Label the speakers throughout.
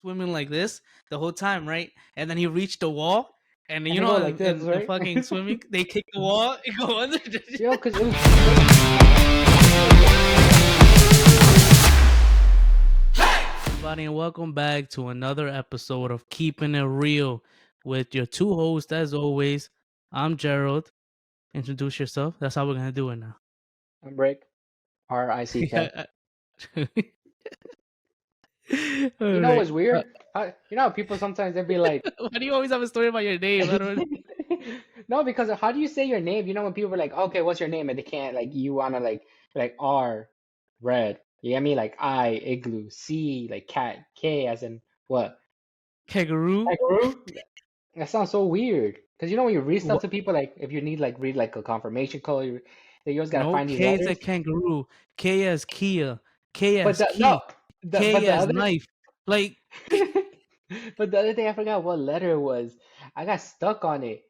Speaker 1: swimming like this the whole time, right? And then he reached the wall, and
Speaker 2: And
Speaker 1: you
Speaker 2: they
Speaker 1: know,
Speaker 2: go like this,
Speaker 1: in
Speaker 2: right?
Speaker 1: fucking swimming, they kick the wall and go under.
Speaker 2: Yo, because it was.
Speaker 1: Everybody, and welcome back to another episode of Keeping It Real with your two hosts, as always. I'm Gerald. Introduce yourself. That's how we're gonna do it now.
Speaker 2: I'm Rick. RICK.
Speaker 1: Yeah. All
Speaker 2: You know
Speaker 1: right.
Speaker 2: what's weird? You know how people sometimes they'd be like,
Speaker 1: Why do you always have a story about your name? I don't.
Speaker 2: no, because how do you say your name? You know when people are like, okay, what's your name? And they can't, like, you wanna like R, red. You get me? Like I, igloo. C, like cat. K as in what?
Speaker 1: Kangaroo.
Speaker 2: Kangaroo? That sounds so weird. Because you know when you read stuff
Speaker 1: What?
Speaker 2: to people, like if you need read like a confirmation code, you always gotta
Speaker 1: No,
Speaker 2: find these
Speaker 1: K is a
Speaker 2: letters.
Speaker 1: kangaroo. K as Kia. K
Speaker 2: But
Speaker 1: as
Speaker 2: no,
Speaker 1: key.
Speaker 2: but
Speaker 1: K
Speaker 2: the
Speaker 1: as
Speaker 2: other
Speaker 1: knife. Like,
Speaker 2: but the other day I forgot what letter it was. I got stuck on it.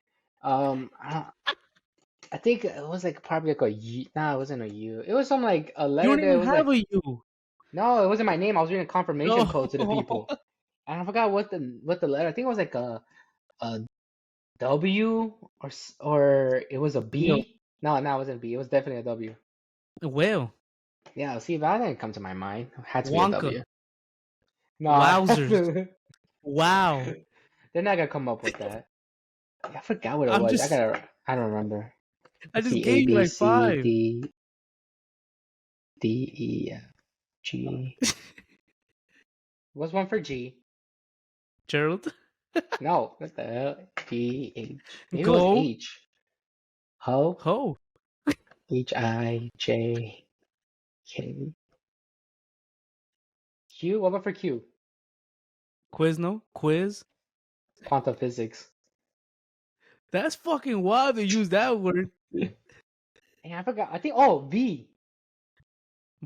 Speaker 2: I think it was like probably like a U. Nah, it wasn't a U. It was some like a
Speaker 1: you
Speaker 2: letter
Speaker 1: don't
Speaker 2: that
Speaker 1: even
Speaker 2: was
Speaker 1: have
Speaker 2: like,
Speaker 1: a U.
Speaker 2: no, it wasn't my name. I was reading a confirmation
Speaker 1: No.
Speaker 2: code to the people, and I forgot what the letter. I think it was like a W or it was a
Speaker 1: Yo,
Speaker 2: B. No, it wasn't a B. It was definitely a W.
Speaker 1: well,
Speaker 2: Yeah, see, that didn't come to my mind. It had to be a
Speaker 1: Wonka.
Speaker 2: W. No,
Speaker 1: Wowzers.
Speaker 2: they're
Speaker 1: Wow.
Speaker 2: not gonna come up with that. I forgot what it
Speaker 1: I'm
Speaker 2: was.
Speaker 1: just,
Speaker 2: I don't remember.
Speaker 1: I
Speaker 2: Let's
Speaker 1: just
Speaker 2: see, A,
Speaker 1: gave you
Speaker 2: B,
Speaker 1: like
Speaker 2: C,
Speaker 1: five.
Speaker 2: D, E, F, G. What's one for G?
Speaker 1: Gerald.
Speaker 2: No, what the hell? G, H. Maybe it was
Speaker 1: Go.
Speaker 2: H. Ho?
Speaker 1: Ho.
Speaker 2: H, I, J, K. Q? What about for Q?
Speaker 1: Quizno. Quiz.
Speaker 2: Quantum physics.
Speaker 1: That's fucking wild to use that word.
Speaker 2: And I forgot. I think, oh, V.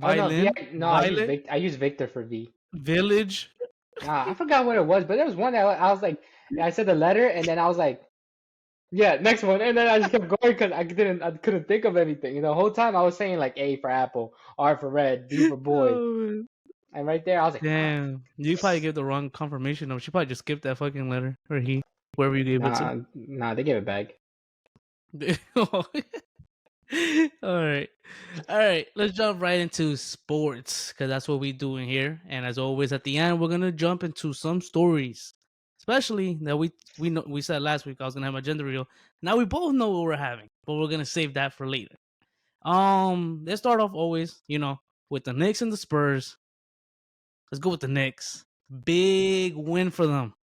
Speaker 2: Oh, no, V.
Speaker 1: Violin.
Speaker 2: No,
Speaker 1: Violet.
Speaker 2: I use Victor for V.
Speaker 1: Village.
Speaker 2: Nah, I forgot what it was, but there was one that I was like, I said the letter, and then I was like, yeah, next one, and then I just kept going because I couldn't think of anything. The whole time I was saying like A for apple, R for red, B for boy,
Speaker 1: Oh,
Speaker 2: and right there I was like, fuck.
Speaker 1: damn. You probably gave the wrong confirmation number. She probably just skipped that fucking letter. Or he. Whoever you gave it to.
Speaker 2: Nah, they gave it back.
Speaker 1: All right. All right. Let's jump right into sports because that's what we do in here. And as always, at the end, we're gonna jump into some stories, especially that we know we said last week I was gonna have my gender reveal. Now we both know what we're having, but we're gonna save that for later. Let's start off always, with the Knicks and the Spurs. Let's go with the Knicks. Big win for them.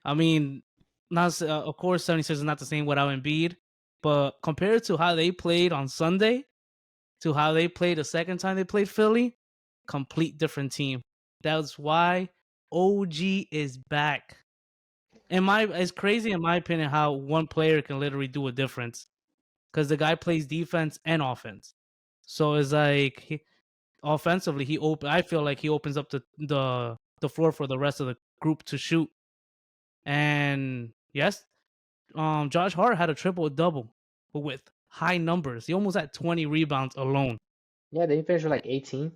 Speaker 1: I mean, not of course 76 is not the same without Embiid, but compared to how they played on Sunday to how they played the second time they played Philly, complete different team. That's why OG is back. It's crazy in my opinion how one player can literally do a difference because the guy plays defense and offense. So it's like offensively I feel like he opens up the floor for the rest of the group to shoot. And yes, Josh Hart had a triple double with high numbers. He almost had 20 rebounds alone.
Speaker 2: Yeah, they finished with like 18.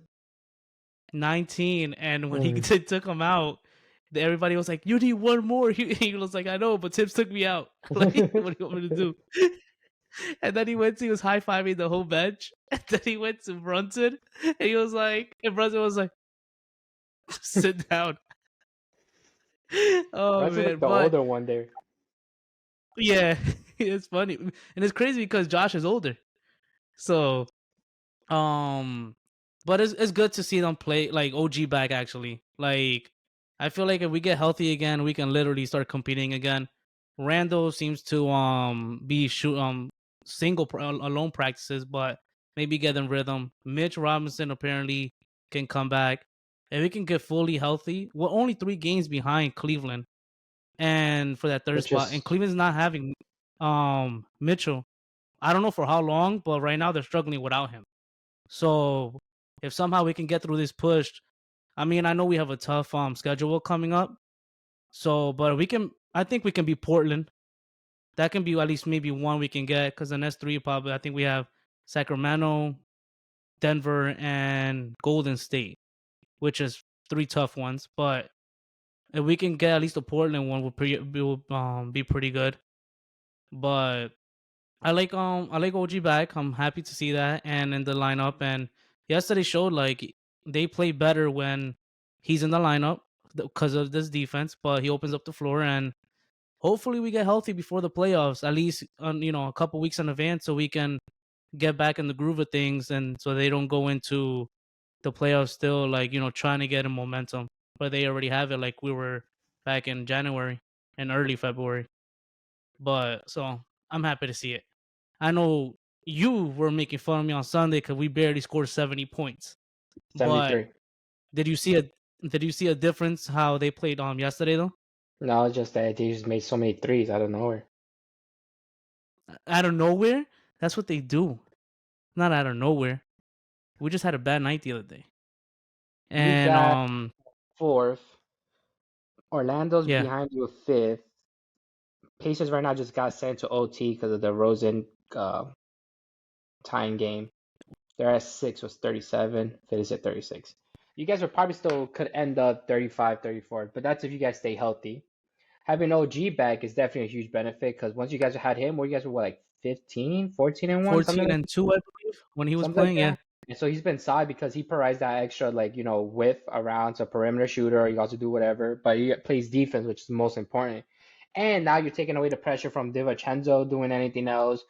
Speaker 1: 19, and when he
Speaker 2: Mm.
Speaker 1: took him out, everybody was like, "You need one more." He was like, "I know, but Tibbs took me out. Like, what do you want me to do?" And then he was high fiving the whole bench. And then he went to Brunson, and Brunson was like, "Sit down." Oh
Speaker 2: Russ is like
Speaker 1: man,
Speaker 2: the
Speaker 1: but
Speaker 2: older one there.
Speaker 1: yeah, it's funny, and it's crazy because Josh is older. So, but it's good to see them play like OG back actually. Like, I feel like if we get healthy again, we can literally start competing again. Randall seems to be alone practices, but maybe get in rhythm. Mitch Robinson apparently can come back. If we can get fully healthy, we're only 3 games behind Cleveland, and for that third
Speaker 2: Which
Speaker 1: spot, and
Speaker 2: is
Speaker 1: Cleveland's not having Mitchell. I don't know for how long, but right now they're struggling without him. So if somehow we can get through this push, I mean, I know we have a tough schedule coming up. So, but I think we can beat Portland. That can be at least maybe one we can get because the next 3 probably I think we have Sacramento, Denver, and Golden State, which is 3 tough ones. But if we can get at least the Portland one, will be pretty good. But I like OG back. I'm happy to see that and in the lineup. And yesterday showed like they play better when he's in the lineup because of this defense. But he opens up the floor, and hopefully we get healthy before the playoffs. At least a couple weeks in advance, so we can get back in the groove of things, and so they don't go into the playoffs still like trying to get a momentum, but they already have it like we were back in January and early February. But so I'm happy to see it. I know you were making fun of me on Sunday because we barely scored 70 points. But
Speaker 2: 73.
Speaker 1: did you see a did you see a difference how they played yesterday though?
Speaker 2: No, it's just that they just made so many threes out of nowhere.
Speaker 1: Out of nowhere, that's what they do. Not out of nowhere. We just had a bad night the other day,
Speaker 2: You
Speaker 1: and
Speaker 2: got fourth. Orlando's
Speaker 1: yeah.
Speaker 2: behind you with fifth. Pacers right now just got sent to OT because of the Rosen tying game. They're at six was 37. Phillies at 36. You guys are probably still could end up 35, 34, but that's if you guys stay healthy. Having OG back is definitely a huge benefit because once you guys had him, where you guys were what, like 15, 14 and 1,
Speaker 1: 14 and 2, I believe, when he was
Speaker 2: something like
Speaker 1: playing.
Speaker 2: that.
Speaker 1: Yeah.
Speaker 2: And so he's been solid because he provides that extra, like, width around, so perimeter shooter. You also do whatever, but he plays defense, which is the most important. And now you're taking away the pressure from DiVincenzo doing anything else.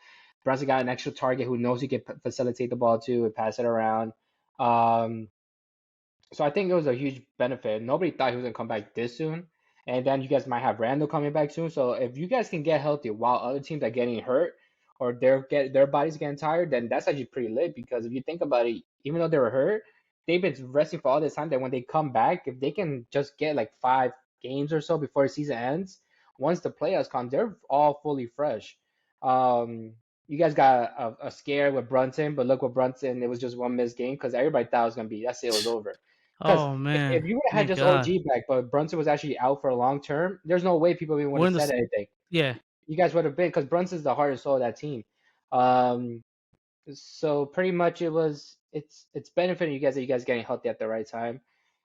Speaker 2: Brunson got an extra target who knows he can facilitate the ball too and pass it around. Um, so I think it was a huge benefit. Nobody thought he was gonna come back this soon. And then you guys might have Randall coming back soon. So if you guys can get healthy while other teams are getting hurt or their bodies getting tired, then that's actually pretty lit because if you think about it, even though they were hurt, they've been resting for all this time that when they come back, if they can just get like 5 games or so before the season ends, once the playoffs come, they're all fully fresh. You guys got a scare with Brunson, but look what Brunson, it was just one missed game because everybody thought it was gonna be that's it was over. Because
Speaker 1: Oh
Speaker 2: if
Speaker 1: man,
Speaker 2: you would have had
Speaker 1: thank
Speaker 2: just
Speaker 1: God.
Speaker 2: OG back, but Brunson was actually out for a long term, there's no way people even would
Speaker 1: We're
Speaker 2: have
Speaker 1: in the
Speaker 2: said anything.
Speaker 1: yeah.
Speaker 2: You guys would have been because Brunson's the heart and soul of that team. Um, so pretty much it's benefiting you guys that you guys getting healthy at the right time.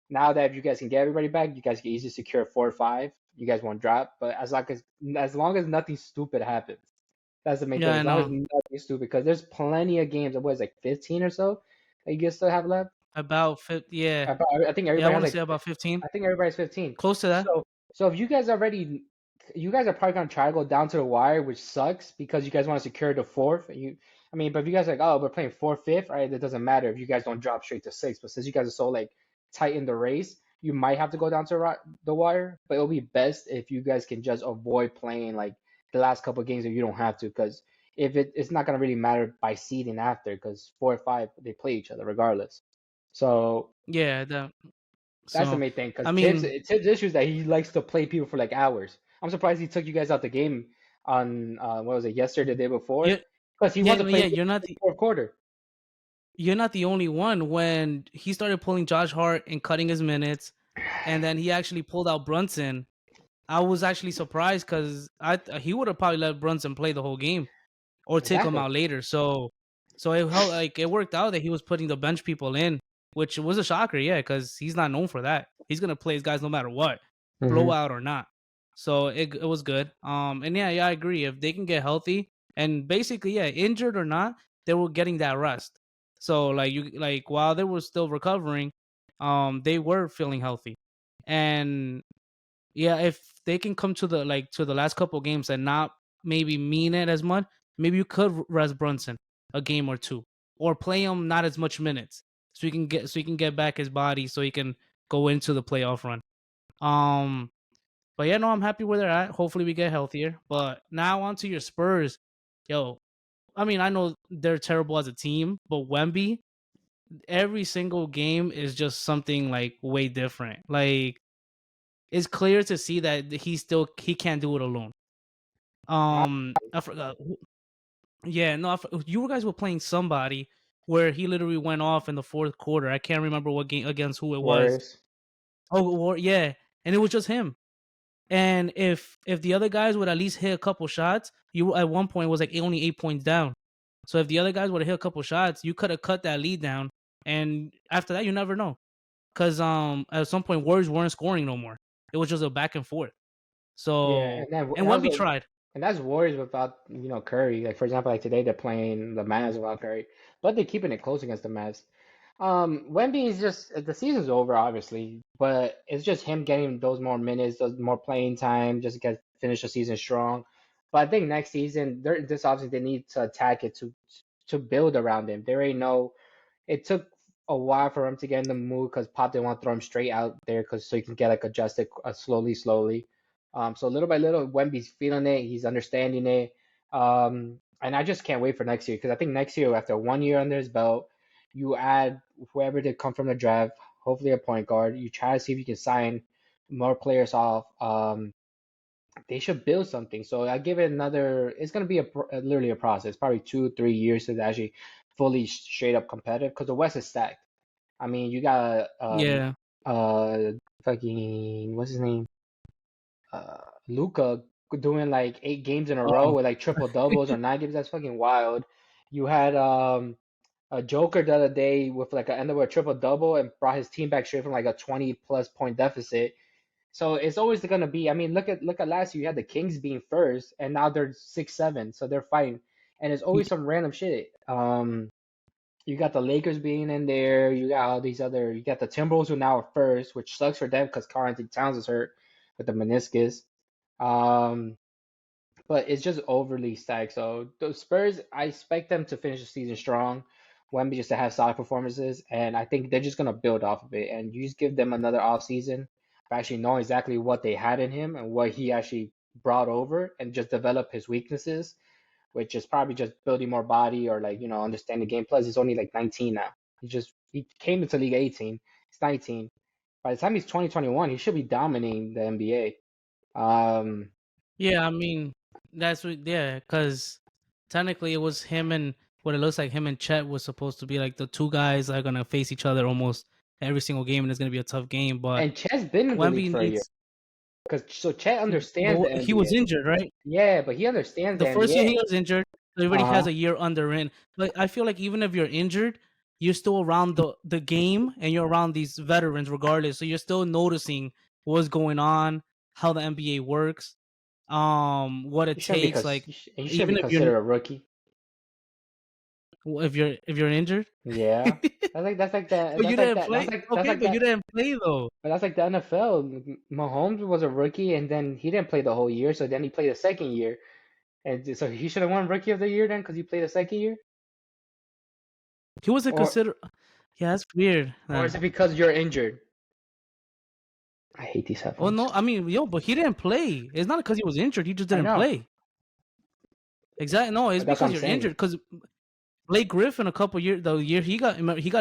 Speaker 2: Now that if you guys can get everybody back, you guys can easily secure 4 or 5. You guys won't drop, but as long as nothing stupid happens, that's the main
Speaker 1: Yeah,
Speaker 2: thing.
Speaker 1: I
Speaker 2: As long as
Speaker 1: know.
Speaker 2: nothing stupid, because there's plenty of games. What is it, like 15 or so that you guys still have left.
Speaker 1: About 50, yeah.
Speaker 2: I think
Speaker 1: Yeah, I
Speaker 2: everybody has
Speaker 1: want to
Speaker 2: like
Speaker 1: say about 15.
Speaker 2: I think everybody's 15.
Speaker 1: Close to that.
Speaker 2: So if you guys already, you guys are probably gonna try to go down to the wire, which sucks because you guys want to secure the fourth. I mean, but if you guys are like, oh, we're playing fourth, fifth, right? It doesn't matter if you guys don't drop straight to six. But since you guys are so like tight in the race, you might have to go down to the wire. But it'll be best if you guys can just avoid playing like the last couple of games if you don't have to, because if it's not gonna really matter by seeding after, because 4 or 5 they play each other regardless. So
Speaker 1: Yeah, that
Speaker 2: that's the
Speaker 1: so
Speaker 2: main thing. Because
Speaker 1: I
Speaker 2: Tibbs,
Speaker 1: mean,
Speaker 2: Tibbs' issue is that he likes to play people for like hours. I'm surprised he took you guys out the game on what was it, yesterday, the day before?
Speaker 1: yeah,
Speaker 2: Because he
Speaker 1: yeah,
Speaker 2: wants
Speaker 1: no,
Speaker 2: to play
Speaker 1: yeah,
Speaker 2: in the fourth quarter.
Speaker 1: you're not the only one. When he started pulling Josh Hart and cutting his minutes, and then he actually pulled out Brunson, I was actually surprised because he would have probably let Brunson play the whole game or take him
Speaker 2: Exactly.
Speaker 1: out later. So it helped, like it worked out that he was putting the bench people in, which was a shocker, yeah, because he's not known for that. He's gonna play his guys no matter what,
Speaker 2: Hmm.
Speaker 1: blowout or not. So it was good. And yeah, I agree. If they can get healthy and basically, yeah, injured or not, they were getting that rest. So like while they were still recovering, they were feeling healthy. And yeah, if they can come to the last couple games and not maybe mean it as much, maybe you could rest Brunson a game or two, or play him not as much minutes, so he can get back his body, so he can go into the playoff run. Um, but yeah, no, I'm happy where they're at. Hopefully, we get healthier. But now on to your Spurs, yo. I mean, I know they're terrible as a team, but Wemby, every single game is just something like way different. Like it's clear to see that he can't do it alone. I forgot. Yeah, no, you guys were playing somebody where he literally went off in the fourth quarter. I can't remember what game against who it was.
Speaker 2: Warriors.
Speaker 1: Oh, yeah, and it was just him. And if the other guys would at least hit a couple shots, you at one point was like only 8 points down. So if the other guys would have hit a couple shots, you could have cut that lead down. And after that, you never know, because at some point Warriors weren't scoring no more. It was just a back and forth.
Speaker 2: Yeah,
Speaker 1: So
Speaker 2: and then
Speaker 1: and
Speaker 2: that was
Speaker 1: Wemby
Speaker 2: a,
Speaker 1: tried.
Speaker 2: and that's Warriors without Curry. Like for example, like today they're playing the Mavs without Curry, but they're keeping it close against the Mavs. Wemby is just the season's over, obviously, but it's just him getting those more minutes, those more playing time, just to get finish the season strong. But I think next season, this obviously they need to attack it to build around him. There ain't no. It took a while for him to get in the mood because Pop didn't want to throw him straight out there because so he can get like adjusted slowly. So little by little, Wemby's feeling it. He's understanding it. And I just can't wait for next year because I think next year, after 1 year under his belt, you add whoever did come from the draft, hopefully a point guard. You try to see if you can sign more players off. They should build something. So I give it another. It's gonna be literally a process, probably 2 3 years to actually fully straight up competitive because the West is stacked. I mean, you got
Speaker 1: Yeah.
Speaker 2: uh fucking what's his name Luca doing like 8 games in a row
Speaker 1: Oh,
Speaker 2: with like triple doubles or 9 games. That's fucking wild. You had a Joker the other day with like an end of a triple double and brought his team back straight from like a 20+ point deficit. So it's always gonna be. I mean, look at last year. You had the Kings being first, and now they're 6-7, so they're fighting. And it's always some random shit. You got the Lakers being in there. You got all these other. You got the Timberwolves who now are first, which sucks for them because Karl Anthony Towns is hurt with the meniscus. Um, but it's just overly stacked. So the Spurs, I expect them to finish the season strong. Wemby just to have solid performances, and I think they're just gonna build off of it. And you just give them another off season to actually know exactly what they had in him and what he actually brought over, and just develop his weaknesses, which is probably just building more body or like understand the game. Plus, he's only like 19 now. He came into league 18. He's 19. By the time he's 2021, he should be dominating the NBA. Um,
Speaker 1: yeah. I mean, that's what. Yeah, because technically it was him and what it looks like him and Chet was supposed to be like the two guys that are gonna face each other almost every single game, and it's gonna be a tough game. But
Speaker 2: and Chet's been in the league
Speaker 1: Wemby
Speaker 2: for a year
Speaker 1: needs.
Speaker 2: because Chet understands the
Speaker 1: He was
Speaker 2: NBA.
Speaker 1: injured, right?
Speaker 2: Yeah, but he understands the
Speaker 1: The first year
Speaker 2: NBA.
Speaker 1: he was injured, so he already has
Speaker 2: Uh-huh.
Speaker 1: a year under in. But I feel like even if you're injured, you're still around the game and you're around these veterans regardless. So you're still noticing what's going on, how the NBA works, what it
Speaker 2: He shouldn't be
Speaker 1: takes.
Speaker 2: cons-
Speaker 1: Like
Speaker 2: he shouldn't be
Speaker 1: even
Speaker 2: considered a rookie.
Speaker 1: if you're injured,
Speaker 2: Yeah. That's like
Speaker 1: but you didn't play.
Speaker 2: that's
Speaker 1: Okay,
Speaker 2: like
Speaker 1: but you
Speaker 2: that
Speaker 1: didn't play though.
Speaker 2: but that's like the NFL. Mahomes was a rookie and then he didn't play the whole year, so then he played the second year. And so he should have won rookie of the year then because he played the second year?
Speaker 1: He wasn't
Speaker 2: Or
Speaker 1: considered. Yeah, that's weird.
Speaker 2: or is
Speaker 1: Then.
Speaker 2: it because you're injured? I hate these
Speaker 1: Oh
Speaker 2: headphones.
Speaker 1: no, I mean, but he didn't play. It's not because he was injured. He just
Speaker 2: I
Speaker 1: didn't
Speaker 2: know.
Speaker 1: play. Exactly. No, it's
Speaker 2: But that's what
Speaker 1: because
Speaker 2: I'm
Speaker 1: you're
Speaker 2: saying.
Speaker 1: injured. Because Blake Griffin, a couple years, the year he got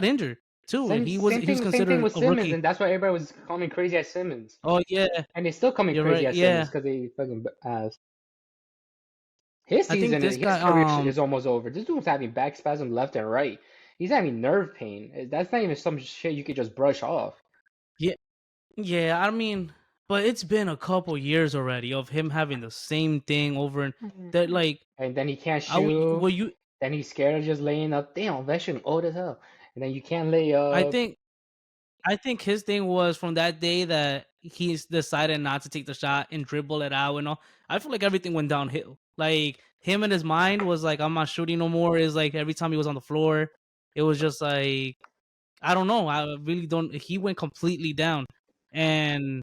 Speaker 1: injured too, and
Speaker 2: Same same
Speaker 1: he was
Speaker 2: thing same thing
Speaker 1: considered
Speaker 2: with
Speaker 1: a
Speaker 2: Simmons,
Speaker 1: rookie.
Speaker 2: and that's why everybody was calling me crazy at Simmons.
Speaker 1: Oh yeah,
Speaker 2: And they still call me
Speaker 1: you're
Speaker 2: crazy
Speaker 1: right.
Speaker 2: at Simmons
Speaker 1: Yeah,
Speaker 2: because they fucking ass. His
Speaker 1: I think
Speaker 2: season,
Speaker 1: this
Speaker 2: his
Speaker 1: guy.
Speaker 2: career is almost over. This dude's having back spasm left and right. He's having nerve pain. That's not even some shit you could just brush off.
Speaker 1: Yeah, yeah. I mean, but it's been a couple years already of him having the same thing over and that. Like,
Speaker 2: And then he can't
Speaker 1: I would.
Speaker 2: shoot.
Speaker 1: Well, you.
Speaker 2: Then he's scared of just laying up. Damn, Ovechkin old as hell. And then you can't lay
Speaker 1: I
Speaker 2: up.
Speaker 1: think. I think his thing was from that day that he's decided not to take the shot and dribble it out and all. I feel like everything went downhill. Like him in his mind was like, I'm not shooting no more. Is like every time he was on the floor, it was just like I don't know. I really don't. He went completely down, and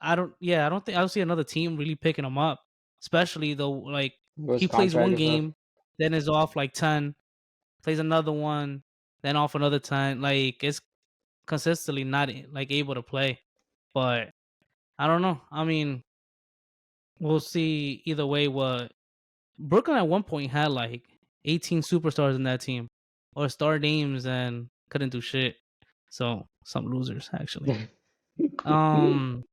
Speaker 1: I don't. Yeah, I don't see another team really picking him up. Especially though, like
Speaker 2: With his
Speaker 1: he plays
Speaker 2: contract
Speaker 1: one
Speaker 2: and stuff.
Speaker 1: game, then is off like 10, plays another one, then off another 10. Like it's consistently not like able to play. But I don't know. I mean, we'll see either way. What Brooklyn at one point had like 18 superstars in that team, or star names, and couldn't do shit. So some losers actually. Um,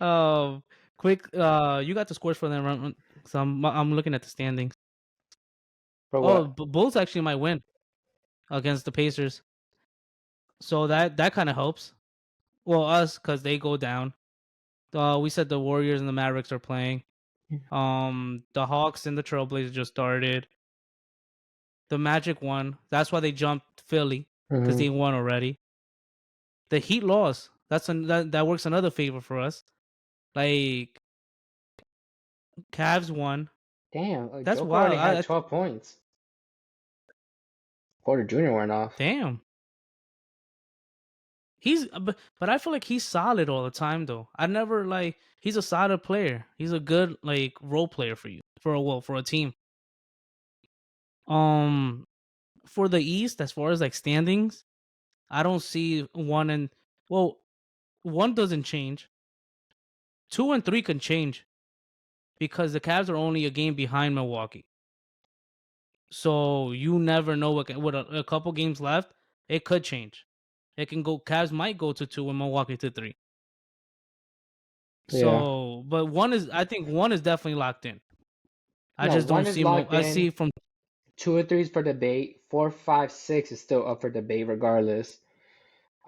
Speaker 1: um, quick. You got the scores for them. So I'm looking at the standings.
Speaker 2: For
Speaker 1: Oh,
Speaker 2: what?
Speaker 1: Bulls actually might win against the Pacers. So that kind of helps. Well, us because they go down. We said the Warriors and the Mavericks are playing. The Hawks and the Trailblazers just started. The Magic won. That's why they jumped Philly because
Speaker 2: Hmm.
Speaker 1: they won already. The Heat lost. That works another favor for us. Like Cavs won.
Speaker 2: Damn,
Speaker 1: That's
Speaker 2: Joker only
Speaker 1: wild.
Speaker 2: had 12 points. Porter Jr. went off.
Speaker 1: Damn. But I feel like he's solid all the time though. I never like he's a solid player. He's a good like role player for you for a team. Um, for the East, as far as like standings, I don't see one and well, one doesn't change. Two and three can change because the Cavs are only a game behind Milwaukee. So you never know with a couple games left, it could change. It can go. Cavs might go to two and Milwaukee to three.
Speaker 2: Yeah.
Speaker 1: So, but one is I think one is definitely locked in. I
Speaker 2: No,
Speaker 1: just
Speaker 2: one
Speaker 1: don't
Speaker 2: is
Speaker 1: see.
Speaker 2: locked
Speaker 1: I
Speaker 2: in.
Speaker 1: see from
Speaker 2: 2 or 3 is for debate. 4, 5, 6 is still up for debate regardless.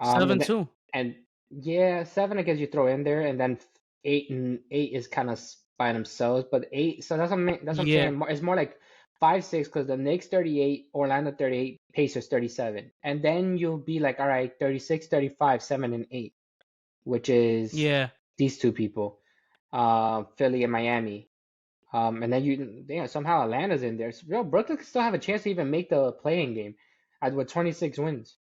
Speaker 1: seven
Speaker 2: And
Speaker 1: two.
Speaker 2: and yeah, 7 I guess you throw in there, and then 8 is kind of by themselves. But 8, so that's what I'm
Speaker 1: Yeah,
Speaker 2: saying. It's more like 5, 6 because the Knicks 38, Orlando 38, Pacers 37, and then you'll be like, all right, 36, 35, 7 and 8, which is
Speaker 1: yeah.
Speaker 2: these two people, Philly and Miami. And then somehow Atlanta's in there. So, Brooklyn could still have a chance to even make the playing game with 26 wins.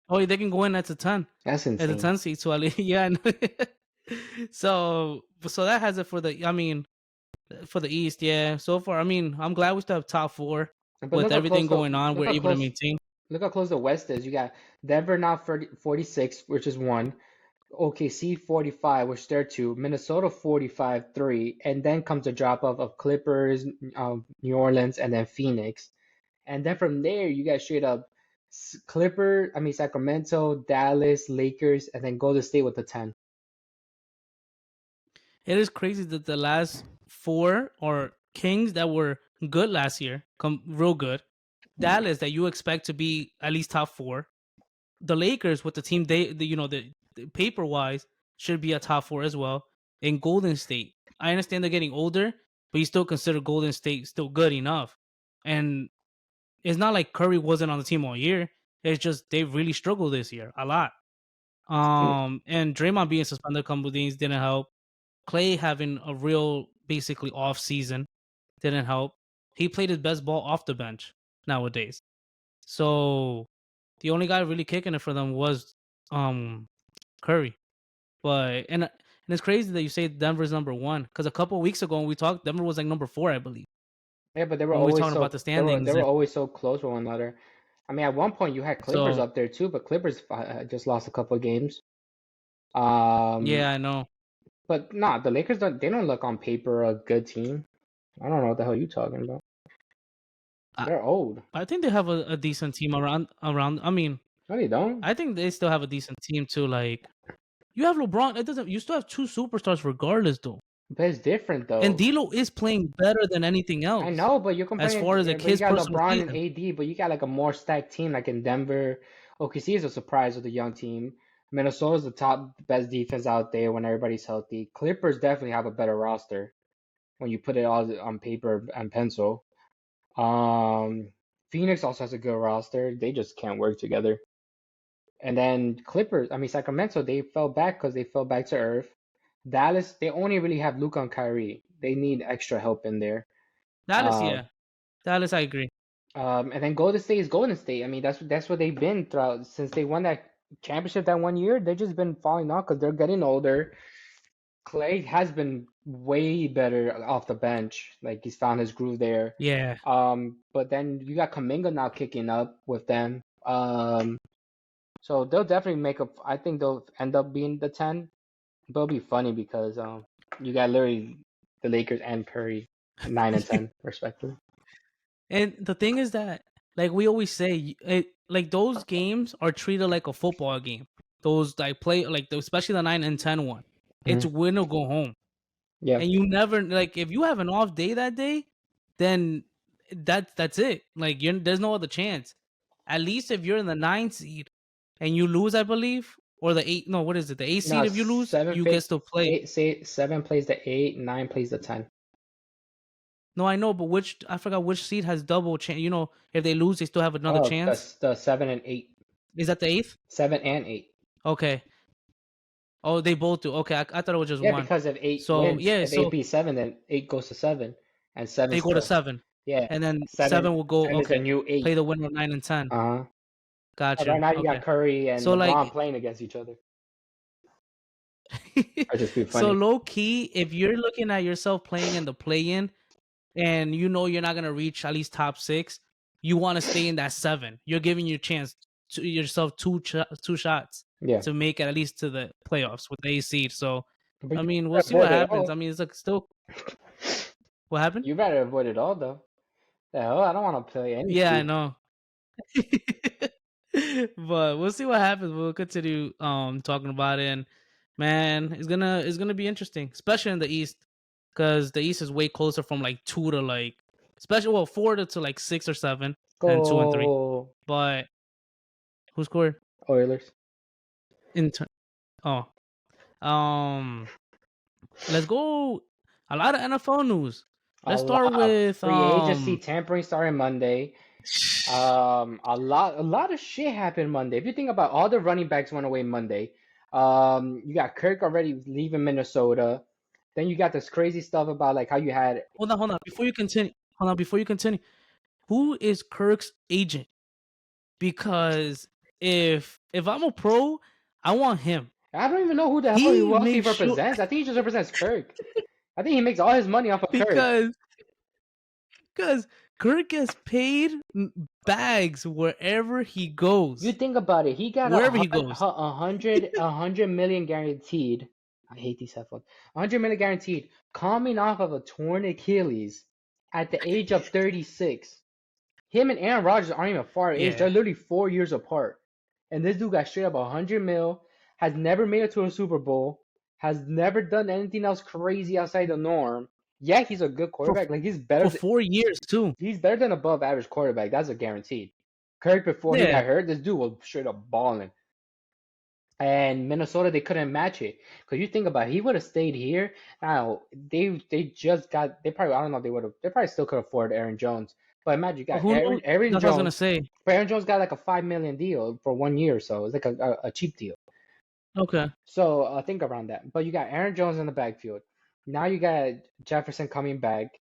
Speaker 1: Oh, they can go in at the 10,
Speaker 2: That's
Speaker 1: at the
Speaker 2: insane.
Speaker 1: 10 seed. So at least, yeah. I know. So that has it for the. I mean, for the East, yeah. So far, I mean, I'm glad we still have top four
Speaker 2: But
Speaker 1: with
Speaker 2: look how
Speaker 1: everything
Speaker 2: close the
Speaker 1: going on.
Speaker 2: look
Speaker 1: We're
Speaker 2: how
Speaker 1: able to
Speaker 2: close
Speaker 1: maintain.
Speaker 2: look how close the West is. You got Denver now 46, which is one. OKC 45, which they're two. Minnesota 45, 3, and then comes a drop off of Clippers, New Orleans, and then Phoenix. And then from there, you got straight up Sacramento, Dallas, Lakers, and then Golden State with the 10.
Speaker 1: It is crazy that the last four are Kings that were good last year, come real good. Dallas that you expect to be at least top four. The Lakers with the team the paper wise should be a top four as well. And Golden State, I understand they're getting older, but you still consider Golden State still good enough. And it's not like Curry wasn't on the team all year. It's just they really struggled this year a lot. And Draymond being suspended a couple of things didn't help. Clay having a real basically off season didn't help. He played his best ball off the bench nowadays. So the only guy really kicking it for them was Curry. But and it's crazy that you say Denver's number one because a couple of weeks ago when we talked, Denver was like number four, I believe,
Speaker 2: Yeah, but they were
Speaker 1: when we were
Speaker 2: always
Speaker 1: talking about
Speaker 2: so
Speaker 1: the
Speaker 2: they
Speaker 1: standings.
Speaker 2: were always so close with one another. I mean, at one point you had Clippers
Speaker 1: So
Speaker 2: up there too, but Clippers just lost a couple of games. Um,
Speaker 1: yeah, I know.
Speaker 2: but nah, the Lakers don't look on paper a good team. I don't know what the hell you talking about.
Speaker 1: I,
Speaker 2: They're old.
Speaker 1: I think they have a decent team around. I mean,
Speaker 2: No, they don't.
Speaker 1: I think they still have a decent team too. Like you have LeBron. It doesn't. You still have two superstars regardless, though.
Speaker 2: But it's different
Speaker 1: And
Speaker 2: though.
Speaker 1: D'Lo is playing better than anything
Speaker 2: I
Speaker 1: else
Speaker 2: know, but you're
Speaker 1: as
Speaker 2: comparing
Speaker 1: far as
Speaker 2: it,
Speaker 1: like
Speaker 2: but you
Speaker 1: his
Speaker 2: got
Speaker 1: personal
Speaker 2: LeBron and
Speaker 1: season.
Speaker 2: AD, but you got like a more stacked team like in Denver. OKC is a surprise with a young team. Minnesota's the top best defense out there when everybody's healthy. Clippers definitely have a better roster when you put it all on paper and pencil. Um, Phoenix also has a good roster. They just can't work together. And then Sacramento, they fell back because they fell back to earth. Dallas, they only really have Luka and Kyrie. They need extra help in there.
Speaker 1: Dallas,
Speaker 2: Uh,
Speaker 1: yeah, Dallas, I agree.
Speaker 2: and then Golden State is Golden State. I mean, that's what they've been throughout since they won that championship that one year. They've just been falling off because they're getting older. Clay has been way better off the bench. Like he's found his groove there.
Speaker 1: Yeah,
Speaker 2: But then you got Kaminga now kicking up with them. So they'll definitely make up. I think they'll end up being the 10. But it'll be funny because you got literally the Lakers and Curry 9 and 10 respectively.
Speaker 1: and the thing is that like we always say, like those games are treated like a football game. Those like play like especially the 9 and 10 one. It's
Speaker 2: Hmm.
Speaker 1: win or go home.
Speaker 2: Yeah.
Speaker 1: And you never like if you have an off day that day, then that's it. Like there's no other chance. At least if you're in the 9 seed and you lose, I believe, or the eight. No, what is it? The 8 seed.
Speaker 2: No,
Speaker 1: If you lose,
Speaker 2: seven
Speaker 1: you
Speaker 2: fa
Speaker 1: get to play.
Speaker 2: eight say 7 plays the 8, 9 plays the 10.
Speaker 1: No, I know, but which I forgot which seed has double chance. You know, if they lose, they still have another
Speaker 2: Oh,
Speaker 1: chance.
Speaker 2: the 7 and 8.
Speaker 1: Is that the eighth?
Speaker 2: 7 and 8.
Speaker 1: Okay. Oh, they both do. Okay, I thought it was just
Speaker 2: Yeah,
Speaker 1: one.
Speaker 2: because if eight
Speaker 1: So
Speaker 2: wins,
Speaker 1: yeah,
Speaker 2: if eight
Speaker 1: so
Speaker 2: beats seven, then eight goes to seven, and seven
Speaker 1: they go to
Speaker 2: still.
Speaker 1: 7,
Speaker 2: Yeah,
Speaker 1: and then
Speaker 2: seven.
Speaker 1: 7 will go.
Speaker 2: Seven is the
Speaker 1: Okay,
Speaker 2: new
Speaker 1: play
Speaker 2: eight.
Speaker 1: the winner of 9 and 10.
Speaker 2: Uh-huh. Right
Speaker 1: Gotcha.
Speaker 2: now you got
Speaker 1: Okay.
Speaker 2: Curry and
Speaker 1: So
Speaker 2: LeBron
Speaker 1: like,
Speaker 2: playing against each other. That'd just be
Speaker 1: so
Speaker 2: funny.
Speaker 1: low key, if you're looking at yourself playing in the play-in, and you know you're not gonna reach at least top 6, you want to stay in that 7. You're giving your chance to yourself two shots
Speaker 2: Yeah,
Speaker 1: to make it at least to the playoffs with the A seed. So
Speaker 2: but
Speaker 1: I
Speaker 2: you
Speaker 1: mean, we'll
Speaker 2: better
Speaker 1: see what
Speaker 2: avoid it
Speaker 1: happens.
Speaker 2: all.
Speaker 1: I mean, it's like still what happened.
Speaker 2: You better avoid it all, though. The hell, I don't want to play any
Speaker 1: Yeah, I
Speaker 2: seed.
Speaker 1: know. But we'll see what happens. We'll continue talking about it, and man, it's gonna be interesting, especially in the East, because the East is way closer from like 2 to like, especially, well, 4 to like 6 or 7, and 2 and 3.
Speaker 2: Go
Speaker 1: But who scored
Speaker 2: Oilers.
Speaker 1: in oh, um let's go. A lot of NFL news.
Speaker 2: A
Speaker 1: Let's start
Speaker 2: lot of
Speaker 1: with
Speaker 2: free agency tampering starting Monday. A lot of shit happened Monday. If you think about all the running backs went away Monday. You got Kirk already leaving Minnesota. Then you got this crazy stuff about like how you had.
Speaker 1: hold on before you continue. Hold on before you continue. Who is Kirk's agent? Because if I'm a pro, I want him.
Speaker 2: I don't even know who the hell he
Speaker 1: He
Speaker 2: else he
Speaker 1: makes sure
Speaker 2: represents. I think he just represents Kirk. I think he makes all his money off of Kirk.
Speaker 1: because because Kirk gets paid bags wherever he
Speaker 2: You
Speaker 1: goes.
Speaker 2: think about it. He got
Speaker 1: Wherever he goes.
Speaker 2: a hundred million guaranteed. I hate these headphones. 100 million guaranteed, coming off of a torn Achilles at the age of 36. Him and Aaron Rodgers aren't even far age.
Speaker 1: Yeah.
Speaker 2: They're literally 4 years apart. And this dude got straight up 100 mil. Has never made it to a Super Bowl. Has never done anything else crazy outside the norm. Yeah, he's a good
Speaker 1: For
Speaker 2: quarterback. Like
Speaker 1: for 4 years too.
Speaker 2: he's better than above average quarterback. That's a guaranteed. Kirk before he
Speaker 1: Yeah.
Speaker 2: got hurt, this dude was straight up balling. And Minnesota, they couldn't match it. Because you think about it, he would have stayed here. Now they just got they probably I don't know they probably still could afford Aaron Jones. But imagine you got
Speaker 1: Who knows?
Speaker 2: Aaron
Speaker 1: That's what I was gonna
Speaker 2: Jones.
Speaker 1: say.
Speaker 2: But Aaron Jones got like a 5 million deal for 1 year, so it's like a cheap deal.
Speaker 1: Okay.
Speaker 2: So think around that. But you got Aaron Jones in the backfield. Now you got Jefferson coming back.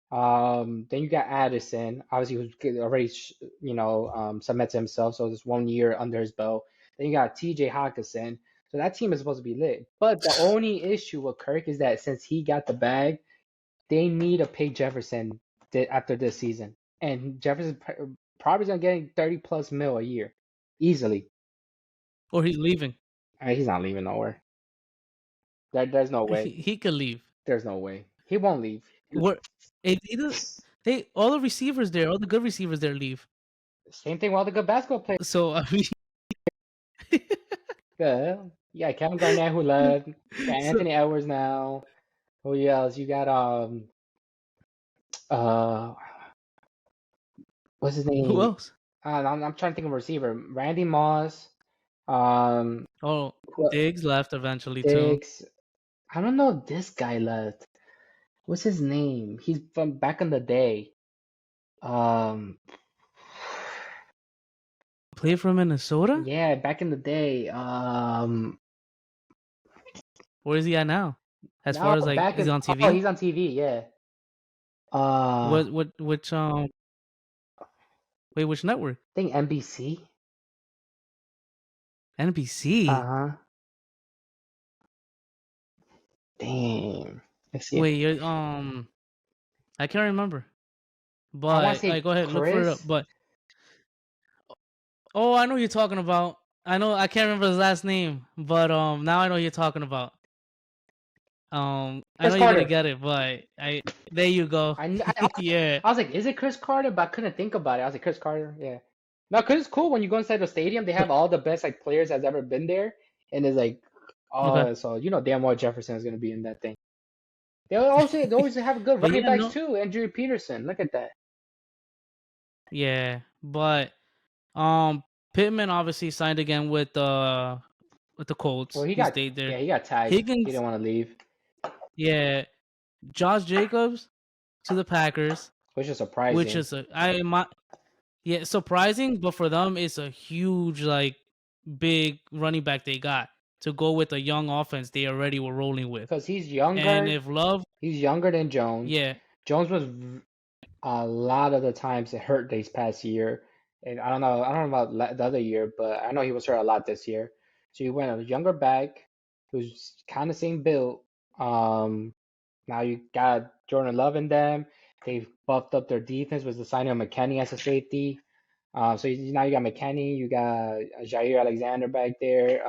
Speaker 2: Then you got Addison, obviously who's already cemented himself, so there's 1 year under his belt. Then you got T.J. Hawkinson, so that team is supposed to be lit. But the only issue with Kirk is that since he got the bag, they need to pay Jefferson after this season, and Jefferson probably gonna get 30 plus mil a year, easily.
Speaker 1: Or he's leaving.
Speaker 2: He's not leaving nowhere. There's no way.
Speaker 1: He could leave.
Speaker 2: There's no way. He won't leave.
Speaker 1: Where they all the receivers there, all the good receivers there leave.
Speaker 2: Same thing with all the good basketball players.
Speaker 1: So I mean,
Speaker 2: Good. Yeah, Kevin Garnett who left. Got
Speaker 1: so
Speaker 2: Anthony Edwards now. Who else? You got uh what's his
Speaker 1: who
Speaker 2: name?
Speaker 1: else?
Speaker 2: I'm trying to think of a receiver. Randy Moss. Um
Speaker 1: Oh,
Speaker 2: who-
Speaker 1: Diggs left eventually too.
Speaker 2: Diggs. I don't know this guy left. What's his name? He's from back in the day. Um
Speaker 1: Played for Minnesota?
Speaker 2: yeah, back in the day.
Speaker 1: Where is he at now? As
Speaker 2: Now
Speaker 1: far as like,
Speaker 2: back
Speaker 1: is he
Speaker 2: in
Speaker 1: on
Speaker 2: oh
Speaker 1: TV?
Speaker 2: he's on TV, yeah. I
Speaker 1: Which wait, which network?
Speaker 2: think NBC.
Speaker 1: NBC.
Speaker 2: Uh-huh. Damn. Let's see.
Speaker 1: Wait, you're I can't remember.
Speaker 2: I want to
Speaker 1: But
Speaker 2: say
Speaker 1: go ahead, look for it up.
Speaker 2: Chris.
Speaker 1: But oh, I know who you're talking about. I know I can't remember his last name, but now I know who you're talking about. I
Speaker 2: Chris
Speaker 1: know you're gonna
Speaker 2: Carter.
Speaker 1: get it, but I there you go. Yeah.
Speaker 2: I was like, is it Chris Carter? But I couldn't think about it. I was like, Chris Carter, yeah. No, because it's cool when you go inside the stadium. They have all the best like players that's ever been there, and it's like,
Speaker 1: Okay.
Speaker 2: oh, so damn well Jefferson is gonna be in that thing. They always have good
Speaker 1: But
Speaker 2: running
Speaker 1: yeah,
Speaker 2: backs
Speaker 1: no.
Speaker 2: too. Andrew Peterson, look at that.
Speaker 1: Yeah, but Pittman obviously signed again with the
Speaker 2: Well,
Speaker 1: Colts. He stayed there.
Speaker 2: he got tagged. He
Speaker 1: Higgins,
Speaker 2: didn't want to leave,
Speaker 1: yeah. Josh Jacobs to the Packers,
Speaker 2: which is
Speaker 1: which
Speaker 2: surprising.
Speaker 1: is yeah, surprising, but for them it's a huge like big running back they got to go with a young offense they already were rolling with.
Speaker 2: because he's
Speaker 1: And
Speaker 2: younger.
Speaker 1: if Love,
Speaker 2: He's younger than Jones.
Speaker 1: yeah,
Speaker 2: Jones was a lot of the times hurt this past year, and I don't know about the other year, but I know he was hurt a lot this year. So you went a younger back who's kind of same build. Um, Now you got Jordan Love in them. They've buffed up their defense with the signing of McKinney as a safety. Now you got McKinney, you got Jair Alexander back there.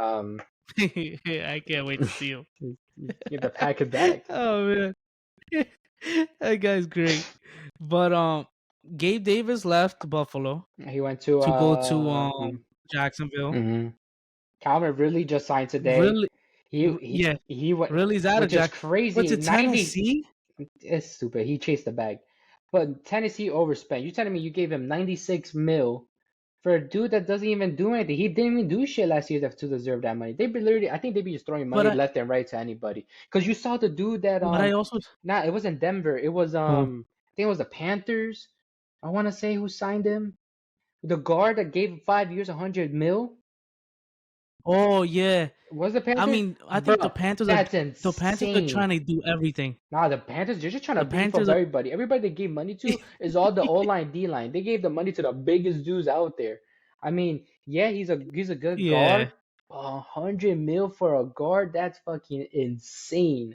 Speaker 1: I can't wait to see him.
Speaker 2: You get the pack it back.
Speaker 1: Oh man, that guy's great. But Gabe Davis left Buffalo
Speaker 2: He went to
Speaker 1: to go to Jacksonville.
Speaker 2: mhm. Calvin really just signed today.
Speaker 1: Really, yeah,
Speaker 2: He went,
Speaker 1: really's out of
Speaker 2: which is
Speaker 1: Jack. But
Speaker 2: crazy.
Speaker 1: to
Speaker 2: 90.
Speaker 1: Tennessee,
Speaker 2: It's stupid. He chased the bag, but Tennessee overspent. You telling me you gave him 96 mil for a dude that doesn't even do anything? He didn't even do shit last year to deserve that money. They be literally, I think they be just throwing
Speaker 1: but
Speaker 2: money left and right to anybody. Cause you saw the dude that
Speaker 1: I also
Speaker 2: nah, it wasn't Denver. It was
Speaker 1: who?
Speaker 2: I think it was the Panthers. I want to say who signed him. The guard that gave him 5 years, 100 mil.
Speaker 1: Oh yeah,
Speaker 2: Was the
Speaker 1: I
Speaker 2: Panthers?
Speaker 1: mean, I think
Speaker 2: Bro, that's
Speaker 1: The Panthers are
Speaker 2: insane.
Speaker 1: trying to do everything.
Speaker 2: Nah, the Panthers, they're just trying to
Speaker 1: The
Speaker 2: beef
Speaker 1: Panthers
Speaker 2: up
Speaker 1: are
Speaker 2: everybody. Everybody they gave money to is all the O line, D line. They gave the money to the biggest dudes out there. I mean, yeah, he's a good
Speaker 1: yeah.
Speaker 2: guard. 100 mil for a guard, that's fucking insane.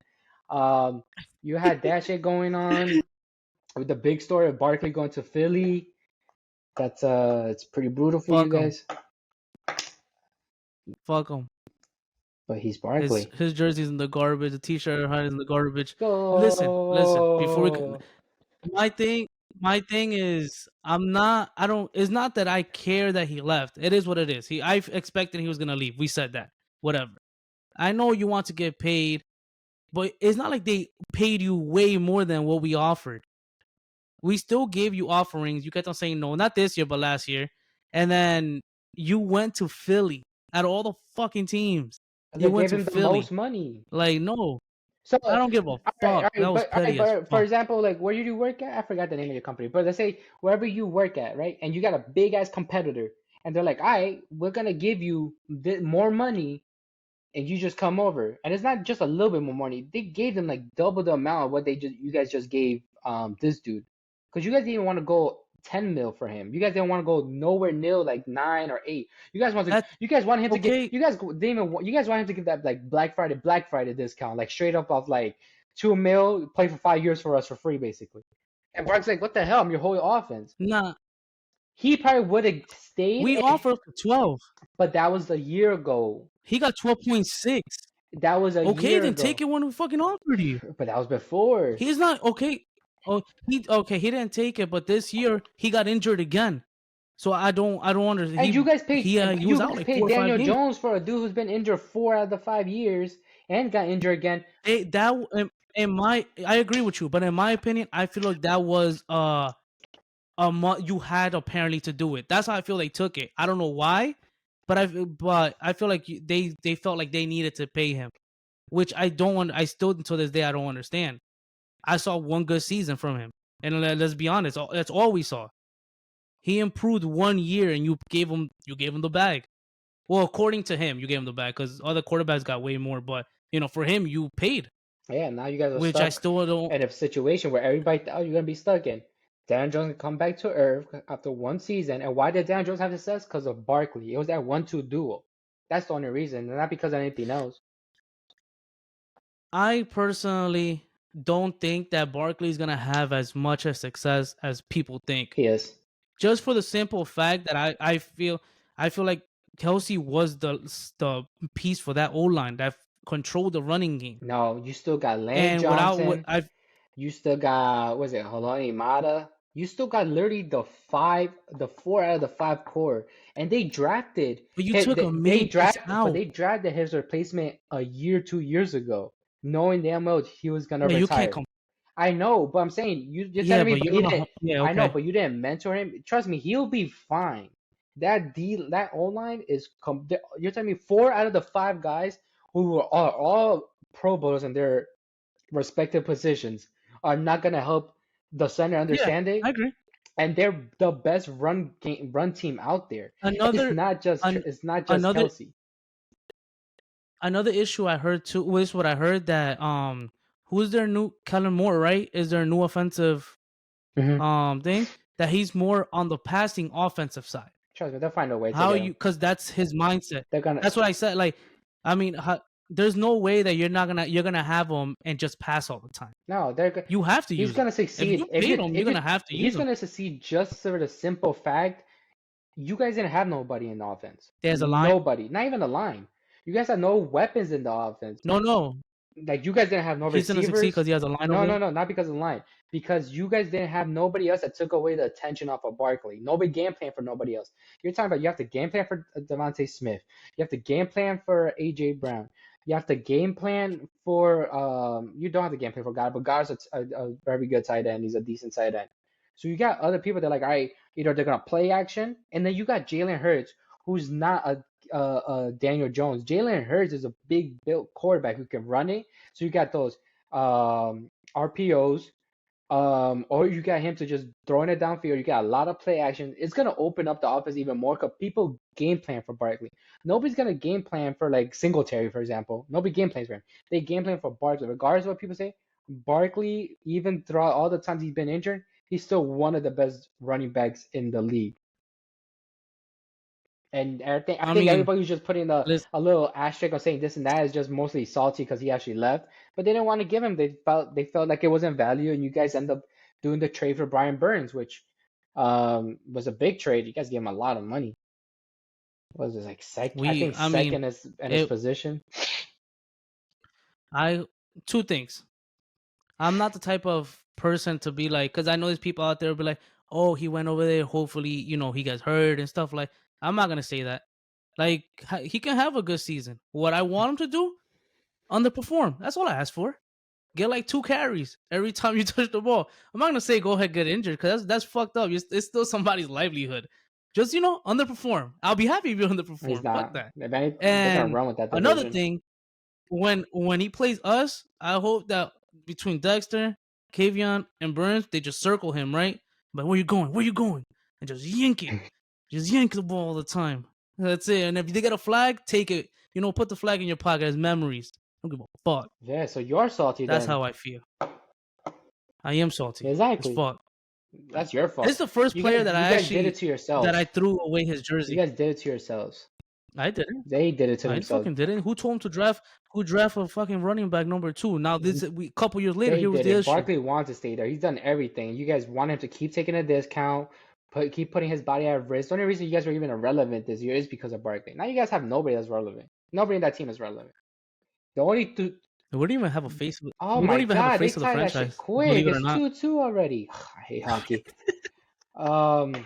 Speaker 2: Um, you had that shit going on with the big story of Barkley going to Philly. That's it's pretty brutal for you
Speaker 1: Fuck him,
Speaker 2: guys.
Speaker 1: fuck him.
Speaker 2: But he's
Speaker 1: His
Speaker 2: Barkley.
Speaker 1: his jersey's in the garbage. The T-shirt is in the garbage. Listen. Before we,
Speaker 2: Go.
Speaker 1: my thing, my thing is, I'm not. I don't. It's not that I care that he left. It is what it is. I expected he was gonna leave. We said that. Whatever. I know you want to get paid, but it's not like they paid you way more than what we offered. We still gave you offerings. You kept on saying no, not this year, but last year. And then you went to Philly out of all the fucking teams.
Speaker 2: They
Speaker 1: You went
Speaker 2: gave
Speaker 1: to
Speaker 2: him the
Speaker 1: Philly.
Speaker 2: most money.
Speaker 1: Like, no,
Speaker 2: So,
Speaker 1: I don't give a
Speaker 2: all
Speaker 1: fuck. That
Speaker 2: right,
Speaker 1: was
Speaker 2: all right,
Speaker 1: petty as
Speaker 2: but for
Speaker 1: fuck.
Speaker 2: example, like where you do work at, I forgot the name of your company, but let's say wherever you work at, right, and you got a big ass competitor, and they're like, all right, we're gonna give you more money and you just come over. And it's not just a little bit more money. They gave them like double the amount of what you guys just gave this dude. Because you guys didn't want to go 10 mil for him. You guys didn't want to go nowhere near like 9 or 8.
Speaker 1: That's
Speaker 2: You guys wanted him to get
Speaker 1: okay.
Speaker 2: you guys want him to get that like Black Friday discount, like straight up of like 2 mil, play for 5 years for us for free basically. And Mark's like, what the hell? I'm your whole offense.
Speaker 1: Nah,
Speaker 2: He probably would have stayed
Speaker 1: we
Speaker 2: if,
Speaker 1: offered 12.
Speaker 2: but that was a year ago.
Speaker 1: He got 12.6.
Speaker 2: That was a
Speaker 1: Okay,
Speaker 2: year
Speaker 1: then take
Speaker 2: ago.
Speaker 1: it when we fucking offered you.
Speaker 2: But that was before.
Speaker 1: He's not okay. Oh, he didn't take it, but this year he got injured again. So I don't understand.
Speaker 2: And
Speaker 1: He
Speaker 2: you
Speaker 1: was out
Speaker 2: guys
Speaker 1: like
Speaker 2: paid
Speaker 1: 4 or 5
Speaker 2: Daniel
Speaker 1: games.
Speaker 2: Jones for a dude who's been injured 4 out of the 5 years and got injured again.
Speaker 1: That in my I agree with you, but in my opinion, I feel like that was you had apparently to do it. That's how I feel they took it. I don't know why, but I feel like they felt like they needed to pay him, which I don't want. I still until this day I don't understand. I saw one good season from him, and let's be honest, that's all we saw. He improved 1 year, and you gave him the bag. Well, according to him, you gave him the bag because other quarterbacks got way more. But for him, you paid,
Speaker 2: Yeah, now you guys are
Speaker 1: which I
Speaker 2: stuck
Speaker 1: still don't.
Speaker 2: in a situation where everybody thought you're gonna be stuck in. Dan Jones can come back to earth after one season. And why did Dan Jones have success? Because of Barkley. It was that 1-2 duo. That's the only reason, and not because of anything else.
Speaker 1: I personally don't think that Barkley is gonna have as much of success as people think.
Speaker 2: He is.
Speaker 1: Just for the simple fact that I feel like Kelsey was the piece for that O line that controlled the running game.
Speaker 2: No, you still got Lane
Speaker 1: And without what
Speaker 2: Johnson.
Speaker 1: I
Speaker 2: You still got, was it Halani Mata? You still got literally the 4 out of the 5 core, and they drafted
Speaker 1: but you
Speaker 2: him.
Speaker 1: took a
Speaker 2: They
Speaker 1: main piece
Speaker 2: draft, but
Speaker 1: out.
Speaker 2: they drafted his replacement a year, 2 years ago, knowing damn well he was gonna
Speaker 1: Yeah, you can't
Speaker 2: retire.
Speaker 1: come.
Speaker 2: I know, but I'm saying you're
Speaker 1: Yeah,
Speaker 2: telling me,
Speaker 1: but you
Speaker 2: but
Speaker 1: don't
Speaker 2: you
Speaker 1: know.
Speaker 2: didn't.
Speaker 1: Yeah,
Speaker 2: I know,
Speaker 1: okay.
Speaker 2: but you didn't mentor him. Trust me, he'll be fine. That O line is you're telling me 4 out of the 5 guys who are all Pro Bowlers in their respective positions are not gonna help the center
Speaker 1: Yeah,
Speaker 2: understand it.
Speaker 1: I agree.
Speaker 2: and they're the best run team out there. And
Speaker 1: Another an,
Speaker 2: it's not just
Speaker 1: another
Speaker 2: Kelsey.
Speaker 1: another issue I heard too was what I heard that who's their new Kellen Moore, right? Is their new offensive
Speaker 2: Mm-hmm.
Speaker 1: thing that he's more on the passing offensive side.
Speaker 2: Trust me, they'll find a way to
Speaker 1: How
Speaker 2: get
Speaker 1: you
Speaker 2: him.
Speaker 1: because that's his mindset.
Speaker 2: They're gonna
Speaker 1: That's what I said. Like, I mean, there's no way that you're gonna have him and just pass all the time.
Speaker 2: no,
Speaker 1: You have to
Speaker 2: he's
Speaker 1: use him.
Speaker 2: gonna
Speaker 1: If
Speaker 2: succeed
Speaker 1: you paid him, you're gonna have to use
Speaker 2: he's
Speaker 1: him.
Speaker 2: gonna succeed just for the simple fact you guys didn't have nobody in the offense.
Speaker 1: There's a line.
Speaker 2: Nobody, not even a line. You guys had no weapons in the offense.
Speaker 1: No, no,
Speaker 2: Like you guys didn't have no
Speaker 1: he's gonna succeed
Speaker 2: receivers.
Speaker 1: because he has a line
Speaker 2: No,
Speaker 1: over
Speaker 2: no,
Speaker 1: there.
Speaker 2: no, not because of the line. Because you guys didn't have nobody else that took away the attention off of Barkley. Nobody game plan for nobody else. You're talking about you have to game plan for Devontae Smith. You have to game plan for AJ Brown. You have to game plan for you don't have to game plan for God, but God's a very good tight end. He's a decent tight end. So you got other people that are like, all right, either they're gonna play action, and then you got Jalen Hurts, who's not Daniel Jones. Jalen Hurts is a big built quarterback who can run it. So you got those RPOs, or you got him to just throwing it downfield. You got a lot of play action. It's gonna open up the offense even more because people game plan for Barkley. Nobody's gonna game plan for like Singletary, for example. Nobody game plans for him. They game plan for Barkley. Regardless of what people say, Barkley, even throughout all the times he's been injured, he's still one of the best running backs in the league. And I
Speaker 1: I
Speaker 2: think
Speaker 1: mean,
Speaker 2: everybody was just putting
Speaker 1: listen,
Speaker 2: a little asterisk on saying this and that is just mostly salty because he actually left. But they didn't want to give him. They felt like it wasn't value, and you guys end up doing the trade for Brian Burns, which was a big trade. You guys gave him a lot of money. What was it like I think
Speaker 1: I mean,
Speaker 2: second is in his
Speaker 1: it.
Speaker 2: position.
Speaker 1: I two things. I'm not the type of person to be like, because I know there's people out there who be like, oh, he went over there. Hopefully, he gets hurt and stuff. Like, I'm not gonna say that. Like, he can have a good season. What I want him to do, underperform. That's all I ask for. Get like 2 carries every time you touch the ball. I'm not gonna say go ahead get injured because that's fucked up. It's still somebody's livelihood. Just underperform. I'll be happy if you
Speaker 2: He's
Speaker 1: underperform. Fuck
Speaker 2: not.
Speaker 1: that.
Speaker 2: If any, they're gonna
Speaker 1: And
Speaker 2: run with that
Speaker 1: another
Speaker 2: division.
Speaker 1: thing, when he plays us, I hope that between Dexter, Kavion, and Burns, they just circle him, right? But where you going? Where you going? And just yank it. Just yank the ball all the time. That's it. And if they get a flag, take it. Put the flag in your pocket as memories. Don't give a fuck.
Speaker 2: Yeah, so you're salty
Speaker 1: That's
Speaker 2: then.
Speaker 1: how I feel. I am salty as
Speaker 2: Exactly.
Speaker 1: fuck.
Speaker 2: That's your
Speaker 1: This is
Speaker 2: fault.
Speaker 1: the first player
Speaker 2: You guys did it to
Speaker 1: that I
Speaker 2: yourselves.
Speaker 1: threw away his
Speaker 2: You
Speaker 1: jersey.
Speaker 2: guys did it to yourselves.
Speaker 1: I didn't.
Speaker 2: They did it to
Speaker 1: I
Speaker 2: themselves.
Speaker 1: fucking didn't. Who told him to draft? Who draft a fucking running back number 2? Now couple years later,
Speaker 2: They
Speaker 1: here was
Speaker 2: did
Speaker 1: the
Speaker 2: it.
Speaker 1: issue.
Speaker 2: Barkley wants to stay there. He's done everything. You guys want him to keep taking a discount, keep putting his body at risk. The only reason you guys were even irrelevant this year is because of Barkley. Now you guys have nobody that's relevant. Nobody in that team is relevant. The only two.
Speaker 1: We don't even have a face.
Speaker 2: Oh
Speaker 1: We don't
Speaker 2: my
Speaker 1: even have a
Speaker 2: God, they
Speaker 1: face of the
Speaker 2: tied that shit
Speaker 1: franchise.
Speaker 2: quick.
Speaker 1: Believe it or
Speaker 2: It's
Speaker 1: not.
Speaker 2: 2-2 already. I hate hockey. Um,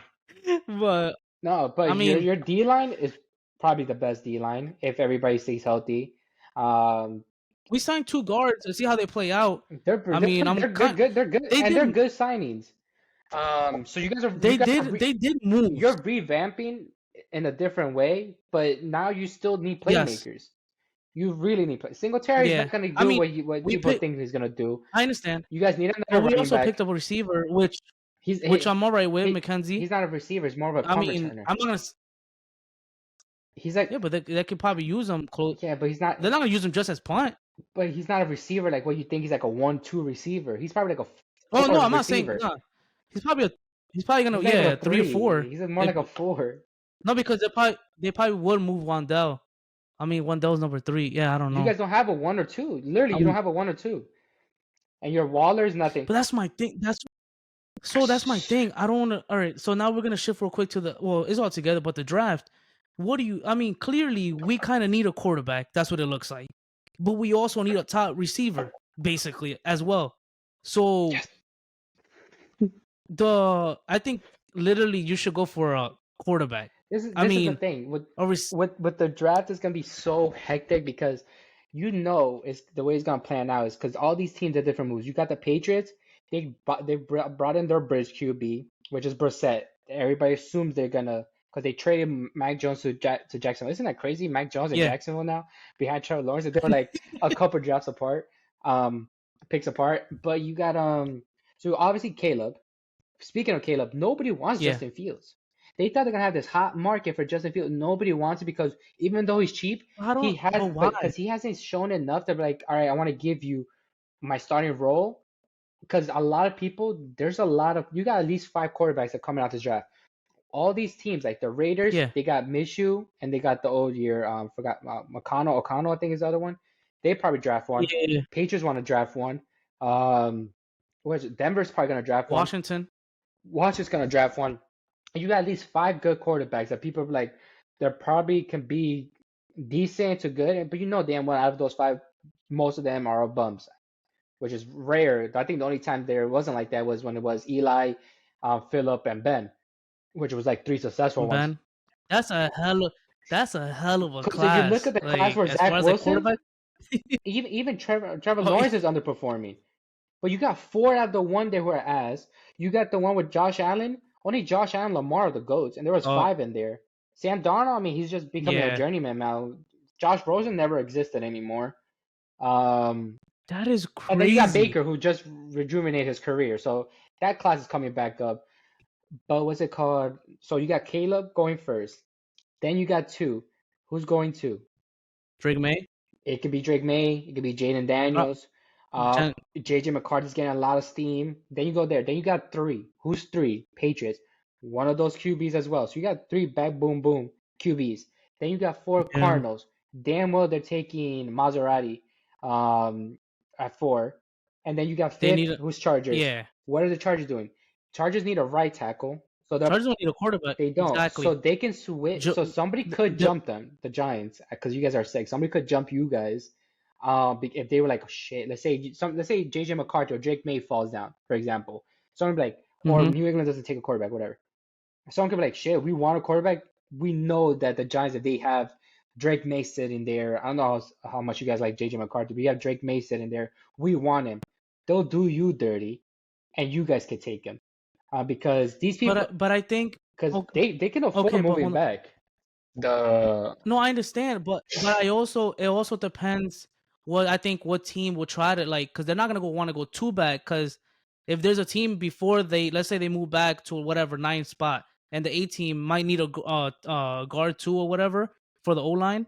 Speaker 1: But
Speaker 2: no,
Speaker 1: I
Speaker 2: but your
Speaker 1: mean,
Speaker 2: your D line is probably the best D line if everybody stays healthy. Um,
Speaker 1: we signed 2 guards to see how they play out.
Speaker 2: they're
Speaker 1: I
Speaker 2: they're
Speaker 1: mean,
Speaker 2: pretty, they're good. They're good,
Speaker 1: They
Speaker 2: and
Speaker 1: did.
Speaker 2: they're good signings. So
Speaker 1: They did. They did move.
Speaker 2: you're revamping in a different way, but now you still need
Speaker 1: Yes.
Speaker 2: playmakers. You really need play. Singletary is
Speaker 1: Yeah.
Speaker 2: not gonna
Speaker 1: I
Speaker 2: do
Speaker 1: mean,
Speaker 2: what
Speaker 1: we
Speaker 2: people
Speaker 1: picked.
Speaker 2: think he's gonna do.
Speaker 1: I understand,
Speaker 2: You guys need
Speaker 1: but
Speaker 2: another
Speaker 1: we
Speaker 2: running
Speaker 1: also picked
Speaker 2: back.
Speaker 1: up a receiver, which
Speaker 2: He's
Speaker 1: I'm all right with,
Speaker 2: he,
Speaker 1: McKenzie.
Speaker 2: he's not a receiver. He's more of a
Speaker 1: I
Speaker 2: punt
Speaker 1: mean,
Speaker 2: returner.
Speaker 1: I'm not gonna.
Speaker 2: He's like
Speaker 1: Yeah, but they could probably use him close.
Speaker 2: yeah, but he's not.
Speaker 1: They're not gonna use him just as punt.
Speaker 2: But he's not a receiver like what you think. He's like a 1-2 receiver. He's probably like a
Speaker 1: Oh no,
Speaker 2: four
Speaker 1: I'm not saying
Speaker 2: receiver.
Speaker 1: no. He's probably a. He's probably gonna
Speaker 2: He's not even a
Speaker 1: 3 or 4.
Speaker 2: 3. He's more
Speaker 1: If
Speaker 2: like a 4.
Speaker 1: no, because they probably would move Wandell. I mean, Wandell's number 3. Yeah, I don't
Speaker 2: You
Speaker 1: know.
Speaker 2: guys don't have a 1 or 2. Literally, you don't
Speaker 1: Um,
Speaker 2: have a 1 or 2. And your Waller's nothing.
Speaker 1: but that's my thing. That's my thing. I don't want to. All right, so now we're gonna shift real quick to it's all together, but the draft. What do you? I mean, clearly we kind of need a quarterback. That's what it looks like, but we also need a top receiver, basically as well. So
Speaker 2: Yes.
Speaker 1: I think literally you should go for a quarterback.
Speaker 2: This is
Speaker 1: I
Speaker 2: the
Speaker 1: mean,
Speaker 2: thing with
Speaker 1: a rec-
Speaker 2: the draft is gonna be so hectic because it's the way it's gonna plan out is because all these teams have different moves. You got the Patriots, they brought in their bridge QB, which is Brissett. Everybody assumes they're gonna because they traded Mac Jones to Jacksonville. Isn't that crazy? Mac Jones in
Speaker 1: yeah,
Speaker 2: Jacksonville now behind Trevor Lawrence. They were like a couple drafts apart, picks apart. But you got so obviously Caleb. speaking of Caleb, nobody wants
Speaker 1: Yeah.
Speaker 2: Justin Fields. They thought they're gonna have this hot market for Justin Fields. Nobody wants it because even though he's cheap,
Speaker 1: I
Speaker 2: he
Speaker 1: don't.
Speaker 2: has,
Speaker 1: But
Speaker 2: but
Speaker 1: why?
Speaker 2: because he hasn't shown enough to be like, all right, I want to give you my starting role. Because a lot of people, there's a lot of you got at least 5 quarterbacks that coming out this draft. All these teams, like the Raiders,
Speaker 1: Yeah.
Speaker 2: they got Minshew and they got the old year, forgot O'Connell, I think is the other one. They probably draft one.
Speaker 1: Yeah.
Speaker 2: Patriots want to draft one. Um, what is it? Denver's probably gonna draft one.
Speaker 1: Washington.
Speaker 2: Washington's gonna draft one. You got at least 5 good quarterbacks that people are like, they probably can be decent to good, but you know damn well out of those 5, most of them are bums, which is rare. I think the only time there wasn't like that was when it was Eli, Philip, and Ben, which was like 3 successful ones.
Speaker 1: Ben. That's a hell of. That's a hell of a
Speaker 2: Because if you look
Speaker 1: class.
Speaker 2: at the class
Speaker 1: Like
Speaker 2: where
Speaker 1: as far
Speaker 2: Zach
Speaker 1: as like
Speaker 2: Wilson,
Speaker 1: quarterback.
Speaker 2: even Trevor
Speaker 1: Oh yeah.
Speaker 2: Lawrence is underperforming. But you got 4 out of the one they were ass. You got the one with Josh Allen. Only Josh Allen, Lamar are the goats, and there was
Speaker 1: Oh
Speaker 2: 5 in there. Sam Darnold, I mean, he's just becoming a
Speaker 1: yeah.
Speaker 2: journeyman now. Josh Rosen never existed anymore. Um,
Speaker 1: That is
Speaker 2: and then you got
Speaker 1: crazy.
Speaker 2: Baker, who just rejuvenated his career. So that class is coming back up. But what's it called? So you got Caleb going first. Then you got 2. Who's going 2?
Speaker 1: Drake May.
Speaker 2: It could be Drake May. It could be Jaden
Speaker 1: Uh,
Speaker 2: Daniels.
Speaker 1: Jen-
Speaker 2: JJ McCarthy's getting a lot of steam. Then you go there. Then you got 3. Who's 3? Patriots. One of those QBs as well. So you got 3 back boom boom QBs. Then you got 4
Speaker 1: yeah.
Speaker 2: Cardinals. Damn well they're taking Maserati at 4. And then you got
Speaker 1: They
Speaker 2: 5th,
Speaker 1: need a.
Speaker 2: who's Chargers.
Speaker 1: Yeah.
Speaker 2: What are the Chargers doing? Chargers need a right tackle. So
Speaker 1: Chargers don't need a quarterback.
Speaker 2: they don't. So
Speaker 1: Exactly.
Speaker 2: they can switch. So
Speaker 1: Jo-
Speaker 2: somebody could
Speaker 1: the,
Speaker 2: jump them, the Giants, because you guys are sick. Somebody could jump you guys. If they were like, oh, shit, let's say JJ McCarthy or Drake May falls down, for example. Someone would be like, or
Speaker 1: mm-hmm.
Speaker 2: New England doesn't take a quarterback, whatever. Someone could be like, shit, we want a quarterback. We know that the Giants, that they have Drake May sitting there. I don't know how much you guys like JJ McCarthy. We have Drake May sitting there. We want him. They'll do you dirty, and you guys could take him. Because these people,
Speaker 1: But I think.
Speaker 2: because
Speaker 1: Okay,
Speaker 2: they can afford
Speaker 1: okay, but
Speaker 2: moving
Speaker 1: hold on.
Speaker 2: back. The
Speaker 1: No, I understand, but I also it also depends what I think what team will try to like because they're not gonna want to go too back because if there's a team before they let's say they move back to whatever ninth spot and the A team might need a guard two or whatever for the O line,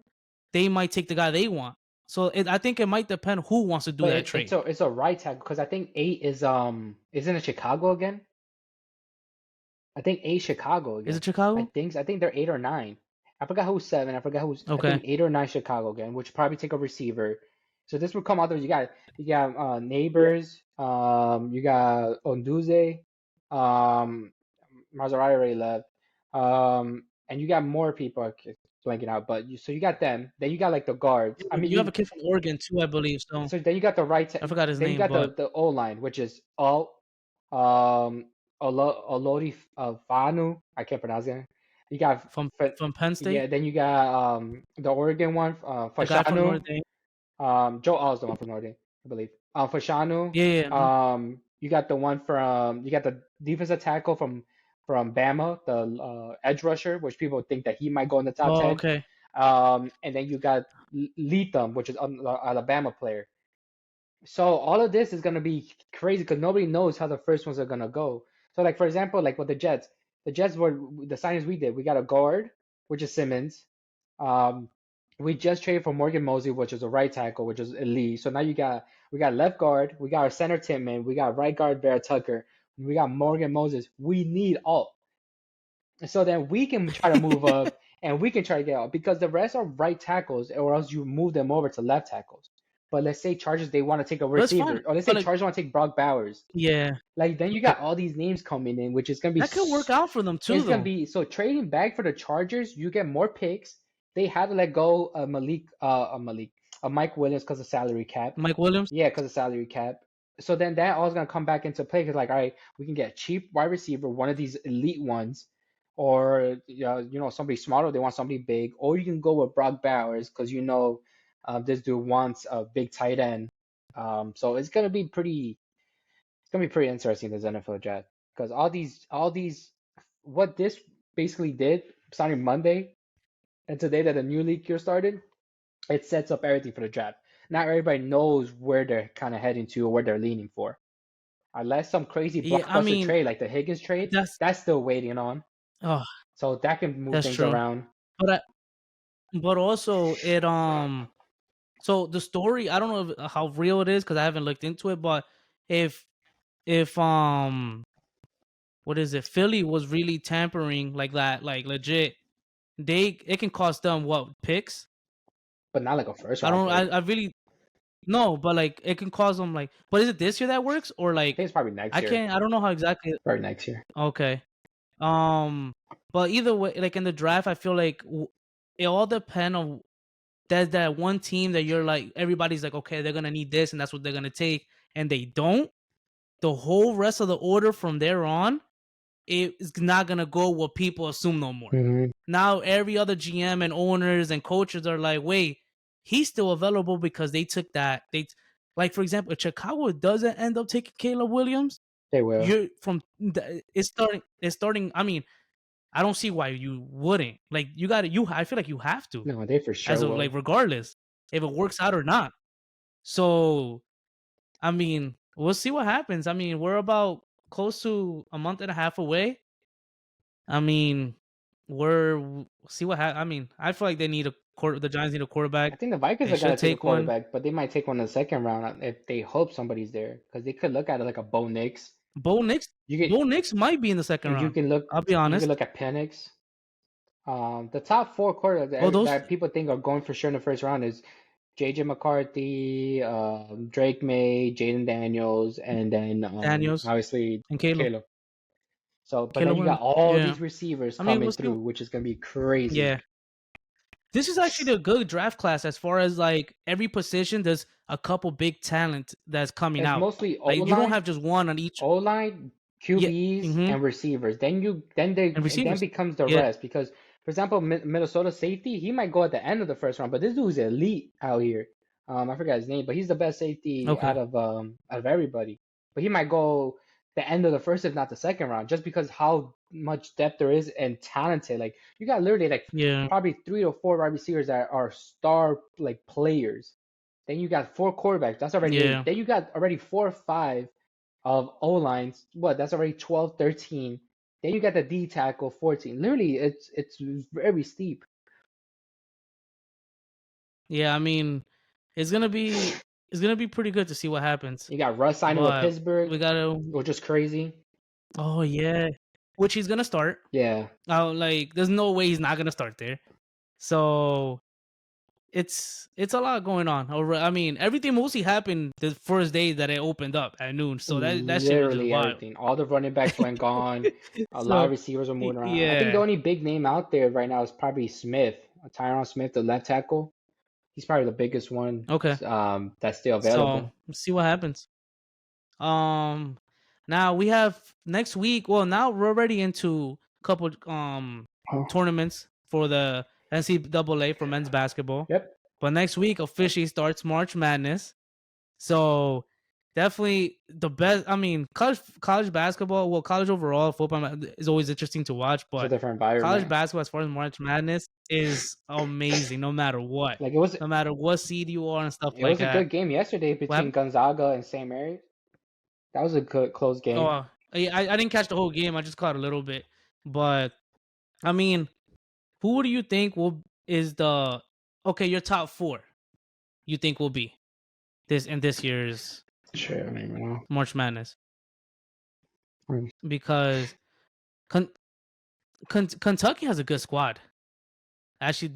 Speaker 1: they might take the guy they want. So I think it might depend who wants to do
Speaker 2: but
Speaker 1: that trade.
Speaker 2: it's a right tackle because I think 8 is isn't it Chicago again? I think 8 Chicago
Speaker 1: Is
Speaker 2: again.
Speaker 1: it Chicago?
Speaker 2: I think they're 8 or 9. I forgot who's 7. I forgot who's I
Speaker 1: Okay.
Speaker 2: think 8 or 9 Chicago again, which probably take a receiver. So this would come out there. You got
Speaker 1: Yeah.
Speaker 2: neighbors. You got Onduze. Um, Maserati already left. And you got more people blanking out, but you got them. Then you got like the guards. I mean,
Speaker 1: You have a kid from Oregon too, I believe. So
Speaker 2: so then you got the right.
Speaker 1: I forgot his
Speaker 2: Then you
Speaker 1: name,
Speaker 2: got
Speaker 1: but
Speaker 2: the O line, which is all Olori Fanu. I can't pronounce it. You got
Speaker 1: from
Speaker 2: Fa-
Speaker 1: from Penn
Speaker 2: yeah.
Speaker 1: State,
Speaker 2: Then you got the Oregon one,
Speaker 1: the guy from Notre
Speaker 2: Fashanu.
Speaker 1: Dame.
Speaker 2: Joe Al's the one from Northern, I believe. Fashanu.
Speaker 1: Yeah, yeah. Mhm.
Speaker 2: You got the one from you got the defensive tackle from Bama, the edge rusher, which people think that he might go in the top
Speaker 1: Oh,
Speaker 2: 10.
Speaker 1: okay.
Speaker 2: And then you got Leatham, which is an Alabama player. So all of this is gonna be crazy because nobody knows how the first ones are gonna go. So like for example, like with the Jets were the signings we did. We got a guard, which is Simmons. Um, we just traded for Morgan Mosey, which is a right tackle, which is elite. So now we got left guard, we got our center Titman, we got right guard Bear Tucker, we got Morgan Moses. We need all. So then we can try to move up and we can try to get out because the rest are right tackles, or else you move them over to left tackles. But let's say Chargers they want to take a
Speaker 1: But it's fine.
Speaker 2: receiver, or let's say
Speaker 1: But like,
Speaker 2: Chargers want to take Brock Bowers.
Speaker 1: yeah,
Speaker 2: Like then you
Speaker 1: yeah,
Speaker 2: got all these names coming in, which is gonna be
Speaker 1: that could work out for them too,
Speaker 2: it's gonna
Speaker 1: though.
Speaker 2: be so trading back for the Chargers. You get more picks. They had to let go Mike Williams because of salary cap.
Speaker 1: Mike Williams.
Speaker 2: Yeah, because of salary cap. So then that all's gonna come back into play because like, all right, we can get a cheap wide receiver, one of these elite ones, or somebody smaller. They want somebody big, or you can go with Brock Bowers because this dude wants a big tight end. So it's gonna be pretty interesting this NFL draft because all these what this basically did starting Monday and today that the new league year started, it sets up everything for the draft. Now everybody knows where they're kind of heading to or where they're leaning for. Unless some crazy
Speaker 1: Yeah, I
Speaker 2: blockbuster
Speaker 1: mean
Speaker 2: trade like the Higgins trade,
Speaker 1: that's
Speaker 2: that's still waiting on.
Speaker 1: oh,
Speaker 2: So that can move
Speaker 1: that's
Speaker 2: things
Speaker 1: true.
Speaker 2: around.
Speaker 1: But but also it so the story, I don't know how real it is because I haven't looked into it, but if if what is it? Philly was really tampering like that, like legit. It can cost them what picks?
Speaker 2: But not like a first
Speaker 1: I
Speaker 2: round
Speaker 1: don't.
Speaker 2: pick.
Speaker 1: I really no, but like it can cause them like. But is it this year that works or
Speaker 2: I think
Speaker 1: like
Speaker 2: it's probably next
Speaker 1: I
Speaker 2: year.
Speaker 1: can't. I don't know how exactly.
Speaker 2: Probably next year.
Speaker 1: Okay. But either way, like in the draft, I feel like it all depend on there's that one team that you're like everybody's like okay they're gonna need this and that's what they're gonna take and they don't. The whole rest of the order from there on it's not gonna go what people assume no more.
Speaker 2: Hmm.
Speaker 1: Now every other GM and owners and coaches are like, wait, he's still available because they took that. Like for example, if Chicago doesn't end up taking Caleb Williams,
Speaker 2: They will.
Speaker 1: you're from it's starting. It's starting. I mean, I don't see why you wouldn't. Like you got to. You I feel like you have to
Speaker 2: No, they for
Speaker 1: as
Speaker 2: sure
Speaker 1: of like
Speaker 2: will.
Speaker 1: regardless if it works out or not. So I mean, we'll see what happens. I mean, we're about close to a month and a half away. I mean, see what I mean, I feel like they need a quarter. The Giants need a quarterback.
Speaker 2: I think the Vikings
Speaker 1: They
Speaker 2: are gonna
Speaker 1: should
Speaker 2: take a
Speaker 1: take one.
Speaker 2: quarterback, but they might take one in the second round if they hope somebody's there, because they could look at it like a Bo Nix.
Speaker 1: Bo Nix.
Speaker 2: You
Speaker 1: Bo
Speaker 2: get
Speaker 1: Nix might be in the second
Speaker 2: you
Speaker 1: round.
Speaker 2: can look
Speaker 1: I'll be
Speaker 2: you can
Speaker 1: honest.
Speaker 2: look at Penix. The top four quarterbacks
Speaker 1: Oh, those
Speaker 2: that people think are going for sure in the first round is JJ McCarthy, Drake May, Jaden Daniels, and then
Speaker 1: Daniels
Speaker 2: obviously
Speaker 1: and Caleb.
Speaker 2: Caleb. So, but then
Speaker 1: Caleb
Speaker 2: you got
Speaker 1: Williams.
Speaker 2: all
Speaker 1: Yeah.
Speaker 2: these receivers
Speaker 1: I mean,
Speaker 2: coming
Speaker 1: we'll see.
Speaker 2: through, which is gonna be crazy.
Speaker 1: Yeah. This is actually a good draft class as far as like every position. There's a couple big talent that's coming
Speaker 2: It's
Speaker 1: out.
Speaker 2: mostly O
Speaker 1: Like you don't
Speaker 2: line,
Speaker 1: have just one on each.
Speaker 2: O line,
Speaker 1: Yeah.
Speaker 2: QBs,
Speaker 1: Mm-hmm.
Speaker 2: and receivers. Then
Speaker 1: And receivers.
Speaker 2: becomes the
Speaker 1: Yeah.
Speaker 2: rest because, for example, Minnesota safety, he might go at the end of the first round, but this dude's elite out here. I forgot his name, but he's the best safety
Speaker 1: Okay.
Speaker 2: out of everybody. But he might go the end of the first, if not the second round, just because how much depth there is and talented. Like you got literally like
Speaker 1: Yeah.
Speaker 2: probably 3 or 4 wide receivers that are star like players. Then you got 4 quarterbacks. That's already 8.
Speaker 1: Yeah.
Speaker 2: Then you got already 4 or 5 of O lines. What? That's already 12, 13. Then you got the D tackle 14. Literally, it's very steep.
Speaker 1: Yeah. I mean, it's gonna be it's gonna be pretty good to see what happens.
Speaker 2: You got Russ signing with
Speaker 1: But
Speaker 2: Pittsburgh,
Speaker 1: we gotta.
Speaker 2: which is crazy.
Speaker 1: Oh yeah, which he's gonna start.
Speaker 2: Yeah,
Speaker 1: Like, there's no way he's not gonna start there. So it's a lot going on. I mean, everything mostly happened the first day that it opened up at noon. So that shit was just
Speaker 2: literally
Speaker 1: wild.
Speaker 2: everything. All the running backs went gone. A lot
Speaker 1: So
Speaker 2: of receivers are moving around. I think the
Speaker 1: yeah,
Speaker 2: only big name out there right now is probably Smith, Tyron Smith, the left tackle. He's probably the biggest one
Speaker 1: okay.
Speaker 2: that's still
Speaker 1: So
Speaker 2: available.
Speaker 1: let's see what happens. Um, now we have next week. Well, now we're already into a couple
Speaker 2: Oh,
Speaker 1: tournaments for the NCAA for men's basketball.
Speaker 2: yep.
Speaker 1: But next week officially starts March Madness. So definitely the best. I mean, college basketball. Well, college overall football is always interesting to watch,
Speaker 2: It's a
Speaker 1: but
Speaker 2: different
Speaker 1: college
Speaker 2: environment.
Speaker 1: basketball as far as March Madness is amazing. No matter what,
Speaker 2: Like it was
Speaker 1: no matter what seed you are and stuff
Speaker 2: it
Speaker 1: like
Speaker 2: was a
Speaker 1: that.
Speaker 2: good game yesterday
Speaker 1: What
Speaker 2: between
Speaker 1: happened?
Speaker 2: Gonzaga and St. Mary's. That was a good close
Speaker 1: Oh,
Speaker 2: game.
Speaker 1: I didn't catch the whole game. I just caught a little bit. But I mean, who do you think will is the okay? Your top four you think will be this year's
Speaker 2: Shit, I don't even know.
Speaker 1: March Madness
Speaker 2: Hmm.
Speaker 1: because Kentucky has a good squad. Actually,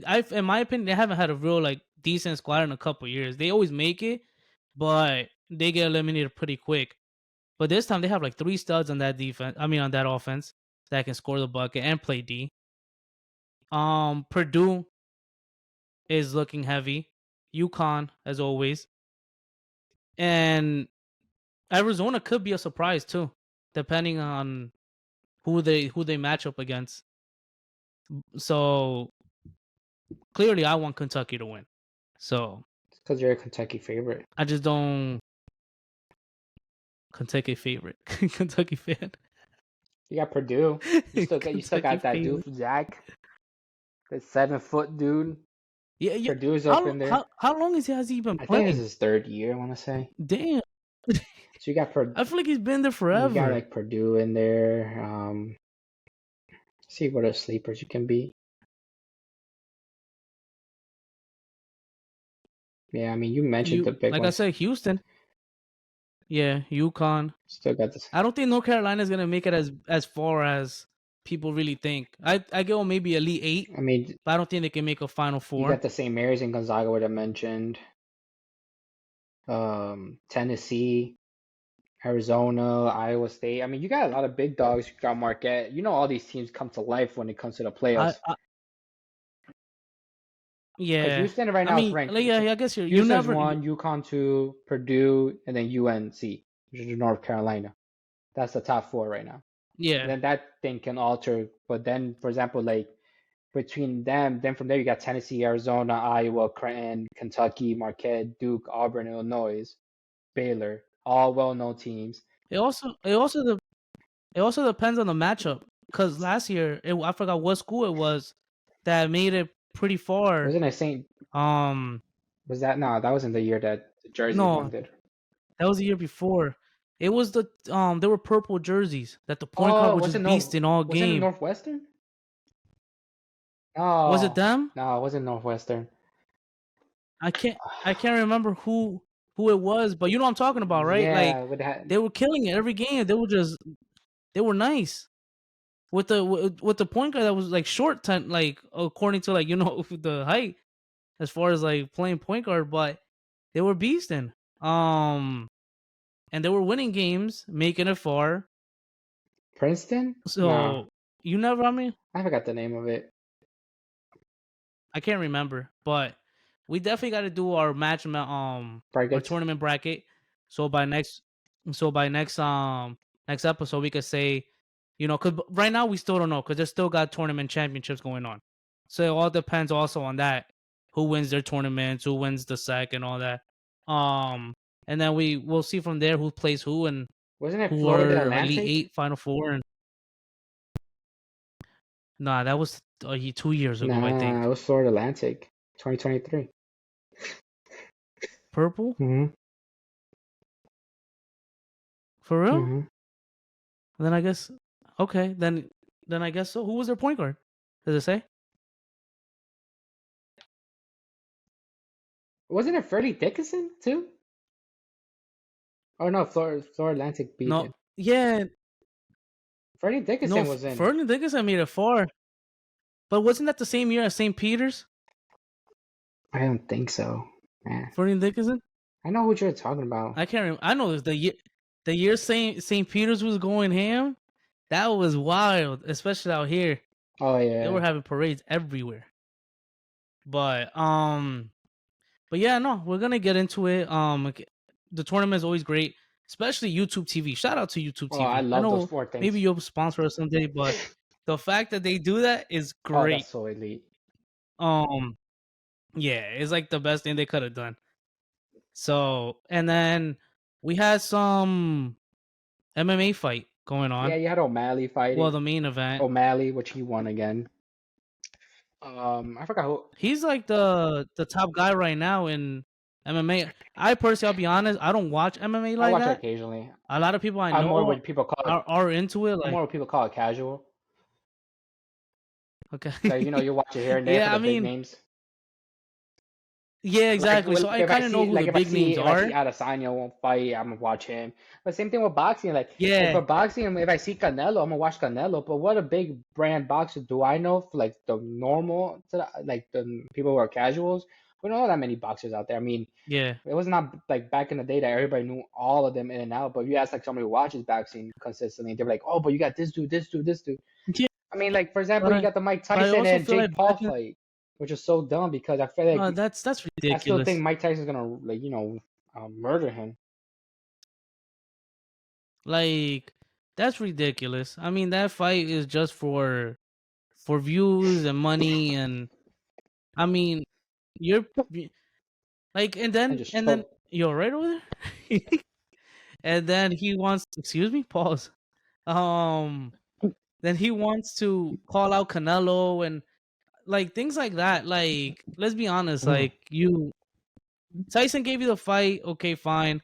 Speaker 1: I in my opinion, they haven't had a real like decent squad in a couple years. They always make it, but they get eliminated pretty quick. But this time they have like three studs on that defense. I mean, on that offense that can score the bucket and play D. Purdue is looking heavy. UConn, as always, and Arizona could be a surprise too, depending on who they match up against. So clearly, I want Kentucky to win. So
Speaker 2: It's because you're a Kentucky favorite.
Speaker 1: I just don't Kentucky favorite, Kentucky fan,
Speaker 2: You got Purdue. You still got
Speaker 1: Kentucky
Speaker 2: that dude
Speaker 1: favorite.
Speaker 2: Zach, that 7 foot dude.
Speaker 1: Yeah, yeah.
Speaker 2: Purdue's up
Speaker 1: How
Speaker 2: in
Speaker 1: how
Speaker 2: there.
Speaker 1: how long has he been
Speaker 2: I think this is
Speaker 1: playing?
Speaker 2: his third year. I want to say.
Speaker 1: Damn.
Speaker 2: So you got
Speaker 1: I feel like he's been there
Speaker 2: you got
Speaker 1: forever.
Speaker 2: like Purdue in there. See what are sleepers you can beat. Yeah, I mean you mentioned the
Speaker 1: You
Speaker 2: big
Speaker 1: like I
Speaker 2: ones.
Speaker 1: said, Houston. Yeah, UConn.
Speaker 2: Still got this.
Speaker 1: I don't think North Carolina is gonna make it as far as people really think. I give them maybe Elite Eight,
Speaker 2: I mean
Speaker 1: but I don't think they can make a Final
Speaker 2: you got
Speaker 1: Four.
Speaker 2: the St. Mary's and Gonzaga would have mentioned. Tennessee, Arizona, Iowa State. I mean, you got a lot of big dogs. You got Marquette. You know, all these teams come to life when it comes to the
Speaker 1: I,
Speaker 2: playoffs.
Speaker 1: I
Speaker 2: Because
Speaker 1: yeah.
Speaker 2: Houston right
Speaker 1: I
Speaker 2: now is
Speaker 1: mean,
Speaker 2: ranked.
Speaker 1: like, yeah, I guess you
Speaker 2: Houston's
Speaker 1: never.
Speaker 2: one, UConn two, Purdue, and then UNC, which is North Carolina. That's the top four right now. And
Speaker 1: Yeah,
Speaker 2: then that thing can alter. But then, for example, like between them, then from there you got Tennessee, Arizona, Iowa, Creighton, Kentucky, Marquette, Duke, Auburn, Illinois, Baylor, all well-known teams.
Speaker 1: it also depends on the matchup. Cause last year, I forgot what school it was that made it pretty far.
Speaker 2: Wasn't it Saint?
Speaker 1: Um,
Speaker 2: Was that no? That wasn't the year that the Jersey one
Speaker 1: no,
Speaker 2: did.
Speaker 1: that was the year before. It was there were purple jerseys that the point guard
Speaker 2: Oh,
Speaker 1: was
Speaker 2: was it
Speaker 1: just beast in all
Speaker 2: wasn't it
Speaker 1: game.
Speaker 2: Northwestern?
Speaker 1: Was it
Speaker 2: Oh,
Speaker 1: them?
Speaker 2: no, it wasn't Northwestern.
Speaker 1: I can't I can't remember who it was, but you know what I'm talking about, right? Like
Speaker 2: Yeah, with that.
Speaker 1: they were killing it every game. They were nice with the point guard that was like short ten, like according to like the height as far as like playing point guard, but they were beasting. And they were winning games, making it far.
Speaker 2: Princeton? No,
Speaker 1: So you never, I mean,
Speaker 2: I forgot the name of it.
Speaker 1: I can't remember, but we definitely got to do our our
Speaker 2: Brackets.
Speaker 1: tournament bracket. So by next, so by next episode, we could say, because right now we still don't know because they still got tournament championships going on. So it all depends also on that, who wins their tournaments, who wins the sec, and all that. And then we'll see from there who plays who and
Speaker 2: Wasn't it
Speaker 1: who
Speaker 2: Florida
Speaker 1: are elite
Speaker 2: Atlantic?
Speaker 1: eight, final four, and nah, that was 2 years ago, I
Speaker 2: Nah, it
Speaker 1: think.
Speaker 2: was Florida Atlantic, 2023.
Speaker 1: Purple
Speaker 2: Mm-hmm.
Speaker 1: for real?
Speaker 2: Mm-hmm.
Speaker 1: Then I guess okay. Then I guess so. Who was their point guard? Does it say?
Speaker 2: Wasn't it Freddie Dickinson too? Oh no, Florida Atlantic beat
Speaker 1: No.
Speaker 2: it.
Speaker 1: Yeah.
Speaker 2: Freddie
Speaker 1: No.
Speaker 2: Dickinson was in.
Speaker 1: Ferdinand Dickinson made it far, but wasn't that the same year as St. Peter's?
Speaker 2: I don't think so, man.
Speaker 1: Ferdinand Dickinson.
Speaker 2: I know what you're talking about.
Speaker 1: I can't remember. I know it was the year St. Peter's was going ham. That was wild, especially out here.
Speaker 2: Oh
Speaker 1: They were
Speaker 2: yeah.
Speaker 1: having parades everywhere. But but yeah, no, we're gonna get into it. The tournament is always great, especially YouTube TV. Shout out to YouTube
Speaker 2: Oh, I
Speaker 1: TV. I
Speaker 2: love those
Speaker 1: know
Speaker 2: four
Speaker 1: maybe
Speaker 2: things.
Speaker 1: you'll sponsor us someday, but the fact that they do that is
Speaker 2: Oh, that's
Speaker 1: great.
Speaker 2: so elite.
Speaker 1: Um, yeah, it's like the best thing they could have done. So, and then we had some MMA fight going
Speaker 2: Yeah,
Speaker 1: on.
Speaker 2: you had O'Malley
Speaker 1: Well,
Speaker 2: fighting.
Speaker 1: the main event.
Speaker 2: O'Malley, which he won again. I forgot who.
Speaker 1: He's like the top guy right now in MMA. I personally, I'll be honest, I don't watch MMA
Speaker 2: I
Speaker 1: like
Speaker 2: watch it
Speaker 1: that.
Speaker 2: occasionally.
Speaker 1: A lot of people I
Speaker 2: I'm more
Speaker 1: know
Speaker 2: what people call it.
Speaker 1: are into it.
Speaker 2: I'm
Speaker 1: Like,
Speaker 2: more what people call it casual.
Speaker 1: okay,
Speaker 2: Like you watch it here and there for
Speaker 1: yeah, I
Speaker 2: the big
Speaker 1: mean,
Speaker 2: names.
Speaker 1: yeah,
Speaker 2: Like
Speaker 1: exactly. So I
Speaker 2: if I
Speaker 1: kind of know
Speaker 2: see
Speaker 1: who the
Speaker 2: if I
Speaker 1: big
Speaker 2: see
Speaker 1: names
Speaker 2: if I see
Speaker 1: are.
Speaker 2: Adesanya won't fight, I'm gonna watch him. But same thing with boxing. Like
Speaker 1: Yeah,
Speaker 2: for boxing, if I see Canelo, I'm gonna watch Canelo. But what a big brand boxer do I know? For like the normal, like the people who are casuals, we don't know that many boxers out there. I mean,
Speaker 1: yeah,
Speaker 2: it was not like back in the day that everybody knew all of them in and out. But you ask like somebody who watches boxing consistently, they're like, oh, but you got this dude, this dude, this dude.
Speaker 1: yeah.
Speaker 2: I mean, like for
Speaker 1: But
Speaker 2: example, you got the Mike
Speaker 1: I
Speaker 2: Tyson
Speaker 1: also
Speaker 2: and
Speaker 1: feel like
Speaker 2: Jake Paul
Speaker 1: back in
Speaker 2: fight, which is so dumb because I feel like
Speaker 1: that's
Speaker 2: I still think
Speaker 1: ridiculous.
Speaker 2: Mike Tyson's gonna like murder him.
Speaker 1: Like that's ridiculous. I mean, that fight is just for views and money, and I mean, you're like,
Speaker 2: I just
Speaker 1: and then
Speaker 2: choked.
Speaker 1: you're right over there. And then he wants, excuse me, pause. Um, then he wants to call out Canelo and like things like that. Like, let's be honest.
Speaker 2: Mhm.
Speaker 1: Like, Tyson gave you the fight. Okay, fine.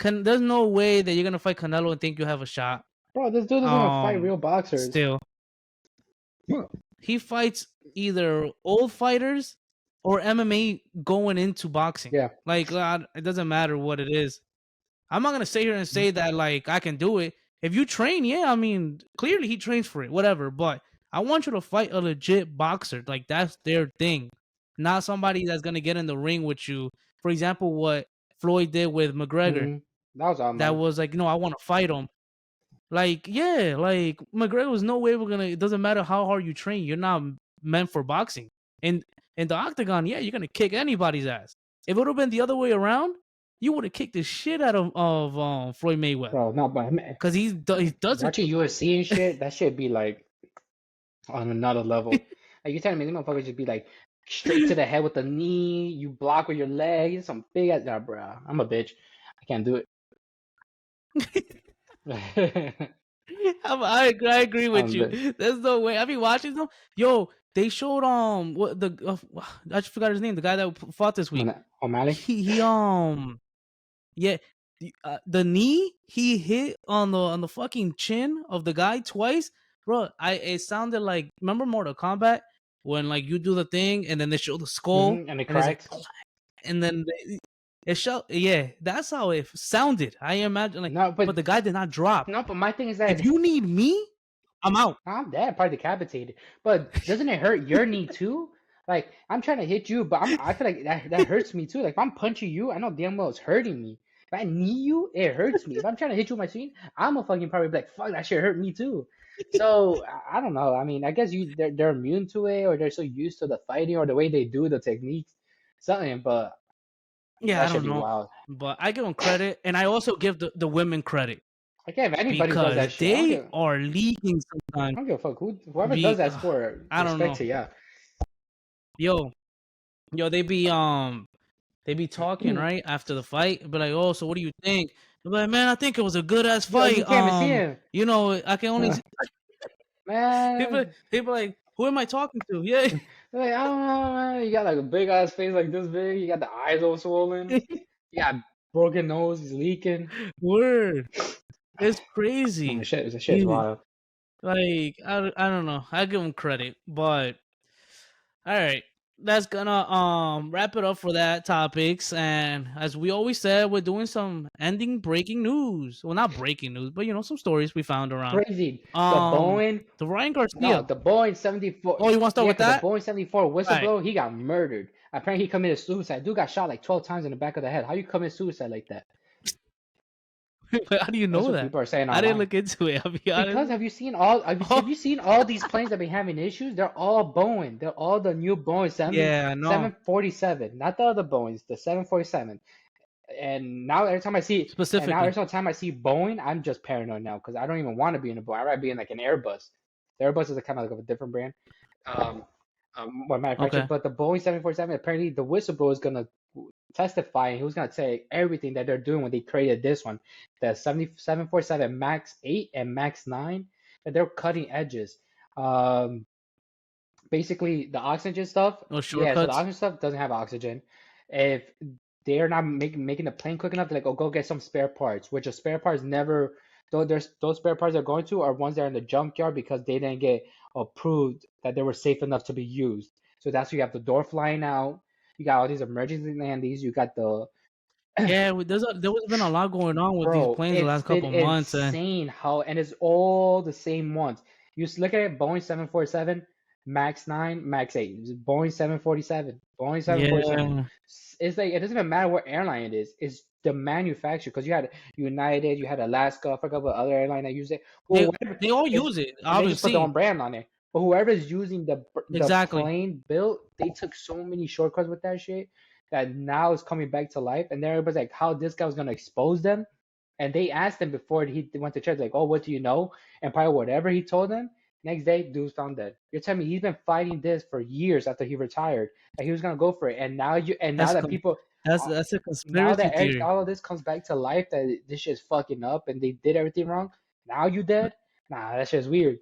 Speaker 1: There's no way that you're gonna fight Canelo and think you have a shot.
Speaker 2: Bro, this dude doesn't even fight
Speaker 1: Um,
Speaker 2: real boxers.
Speaker 1: Still, he fights either old fighters or MMA going into boxing.
Speaker 2: Yeah.
Speaker 1: Like it doesn't matter what it is. I'm not gonna sit here and say that like I can do it. If you train, yeah, I mean, clearly he trains for it, whatever. But I want you to fight a legit boxer. Like that's their thing, not somebody that's gonna get in the ring with you. For example, what Floyd did with McGregor.
Speaker 2: Mm-hmm. That was
Speaker 1: That
Speaker 2: automatic.
Speaker 1: was like, no, I want to fight him. Like, yeah, like McGregor was no way we're gonna. It doesn't matter how hard you train, you're not meant for boxing. And in the octagon, yeah, you're gonna kick anybody's ass. If it would have been the other way around, you would have kicked the shit out of Floyd Mayweather
Speaker 2: Bro, no, but
Speaker 1: because he doesn't.
Speaker 2: watching UFC and shit, that shit be like on another level. Like you telling me, these motherfuckers just be like straight to the head with the knee, you block with your leg, some big ass. Nah, bro, I'm a bitch. I can't do it.
Speaker 1: I agree with
Speaker 2: I'm
Speaker 1: you.
Speaker 2: bitch.
Speaker 1: There's no way. I be watching them. Yo, they showed what the I just forgot his name. The guy that fought this week.
Speaker 2: O'Malley.
Speaker 1: He Yeah, the knee he hit on the fucking chin of the guy twice, bro. It sounded like, remember Mortal Kombat when like you do the thing and then they show the skull
Speaker 2: And it
Speaker 1: and it's like
Speaker 2: cracks.
Speaker 1: and then it show, yeah, that's how it sounded. I imagine like,
Speaker 2: No,
Speaker 1: but the guy did not drop.
Speaker 2: no, but my thing is
Speaker 1: If
Speaker 2: that
Speaker 1: you need me, I'm out.
Speaker 2: I'm dead, probably decapitated. But doesn't it hurt your knee too? Like I'm trying to hit you, but I feel like that hurts me too. Like if I'm punching you, I know damn well it's hurting me. If I knee you, it hurts me. If I'm trying to hit you with my feet, I'm a fucking probably be like, fuck, that shit hurt me too. So I don't know. I mean, I guess they're immune to it, or they're so used to the fighting or the way they do the techniques, something. But
Speaker 1: Yeah,
Speaker 2: that
Speaker 1: I
Speaker 2: should
Speaker 1: don't
Speaker 2: be
Speaker 1: know,
Speaker 2: wild.
Speaker 1: but I give them credit, and I also give the women credit
Speaker 2: I can't if anybody does
Speaker 1: because
Speaker 2: that shit.
Speaker 1: they are leaking
Speaker 2: I
Speaker 1: sometimes.
Speaker 2: don't give a fuck whoever does
Speaker 1: Be
Speaker 2: that sport.
Speaker 1: I don't
Speaker 2: Respect
Speaker 1: know,
Speaker 2: to yeah.
Speaker 1: yo, they be talking right after the fight, be like, "Oh, so what do you think?" They're like, "Man, I think it was a good ass
Speaker 2: Yo, you
Speaker 1: fight.
Speaker 2: can't even see him,
Speaker 1: I can only."
Speaker 2: man.
Speaker 1: They be like, "Who am I talking to?" Yeah,
Speaker 2: Like, I don't know, man. You got like a big ass face like this big. You got the eyes all swollen. You got broken nose. He's leaking.
Speaker 1: word. It's
Speaker 2: Oh,
Speaker 1: crazy.
Speaker 2: shit, the shit's
Speaker 1: He
Speaker 2: wild.
Speaker 1: like I don't know. I give him credit, but all right. That's gonna wrap it up for that topics. And as we always said, we're doing some ending breaking news. Well, not breaking news, but some stories we found around.
Speaker 2: Crazy. The Boeing,
Speaker 1: The Ryan Garcia.
Speaker 2: no, the Boeing 74.
Speaker 1: Oh, you want to start
Speaker 2: Yeah,
Speaker 1: with
Speaker 2: because the
Speaker 1: that?
Speaker 2: Boeing 74
Speaker 1: All right.
Speaker 2: whistleblower, he got murdered. Apparently, he committed suicide. Dude got shot like 12 times in the back of the head. How you commit suicide like that?
Speaker 1: How do you
Speaker 2: That's
Speaker 1: know
Speaker 2: what
Speaker 1: that?
Speaker 2: people are saying
Speaker 1: I didn't
Speaker 2: online.
Speaker 1: look into it. I'll be
Speaker 2: Because
Speaker 1: honest.
Speaker 2: have
Speaker 1: Oh,
Speaker 2: you seen all these planes that have been having issues? They're all Boeing. They're all the new Boeing
Speaker 1: yeah, no.
Speaker 2: 747, not the other Boeings, the 747. And now
Speaker 1: Specifically.
Speaker 2: every time I see Boeing, I'm just paranoid now because I don't even want to be in a Boeing. I'd rather be in like an Airbus. The Airbus is a kind of like a different brand, um, what manufacturer.
Speaker 1: Okay.
Speaker 2: But the Boeing 747, apparently the whistleblower is gonna testify and he was gonna say everything that they're doing when they created this one, the 747 Max 8 and Max 9, that they're cutting edges. Um, Basically the oxygen stuff,
Speaker 1: No
Speaker 2: yeah, so the
Speaker 1: shortcuts.
Speaker 2: oxygen stuff doesn't have oxygen. If they're not making the plane quick enough, they're like, oh, go get some spare parts, which the spare parts never, though there's those spare parts they're going to are ones that are in the junkyard because they didn't get approved that they were safe enough to be used. So that's why you have the door flying out, you got all these emergency landings, you got the
Speaker 1: Yeah, there was been a lot going on with these
Speaker 2: Bro,
Speaker 1: planes the
Speaker 2: it's
Speaker 1: last
Speaker 2: been
Speaker 1: couple months, and
Speaker 2: insane how, and it's all the same ones. Look at it, Boeing 747, Max 9, Max 8. It's Boeing 747, Boeing 747.
Speaker 1: yeah,
Speaker 2: It's like, it doesn't even matter what airline it is. It's the manufacturer. Because you had United, you had Alaska, I forgot what other airline that used it.
Speaker 1: they
Speaker 2: Whoever
Speaker 1: they all
Speaker 2: is,
Speaker 1: use it,
Speaker 2: and they just put their own
Speaker 1: obviously.
Speaker 2: brand on it. But whoever is using the
Speaker 1: Exactly.
Speaker 2: plane built, they took so many shortcuts with that shit that now is coming back to life. And then everybody's like, how this guy was gonna expose them. And they asked him before he went to church, like, oh, what do you know? And probably whatever he told them, next day, dude's found dead. You're telling me he's been fighting this for years after he retired, that he was gonna go for it. And now
Speaker 1: That's
Speaker 2: that
Speaker 1: con-
Speaker 2: people,
Speaker 1: that's a
Speaker 2: now
Speaker 1: conspiracy
Speaker 2: that
Speaker 1: theory.
Speaker 2: all of this comes back to life, that this shit's fucking up and they did everything wrong. Now you dead? Nah, that shit's weird.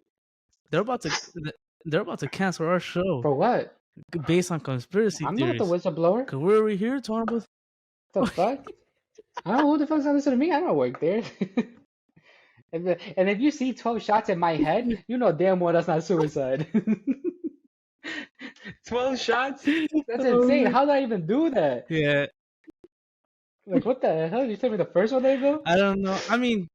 Speaker 1: They're about to they're about to cancel our show
Speaker 2: For what?
Speaker 1: based on conspiracy
Speaker 2: I'm not the
Speaker 1: theories.
Speaker 2: whistleblower.
Speaker 1: Cause we're over here talking
Speaker 2: The
Speaker 1: about
Speaker 2: fuck? I don't know who the fuck's gonna listen to me. I don't work there. And if you see 12 shots in my head, you know damn well that's not suicide. 12 shots? That's
Speaker 1: Oh,
Speaker 2: insane.
Speaker 1: man.
Speaker 2: How did I even do that?
Speaker 1: Yeah,
Speaker 2: Like, what the hell? You told me the first one there, though?
Speaker 1: I don't know. I mean,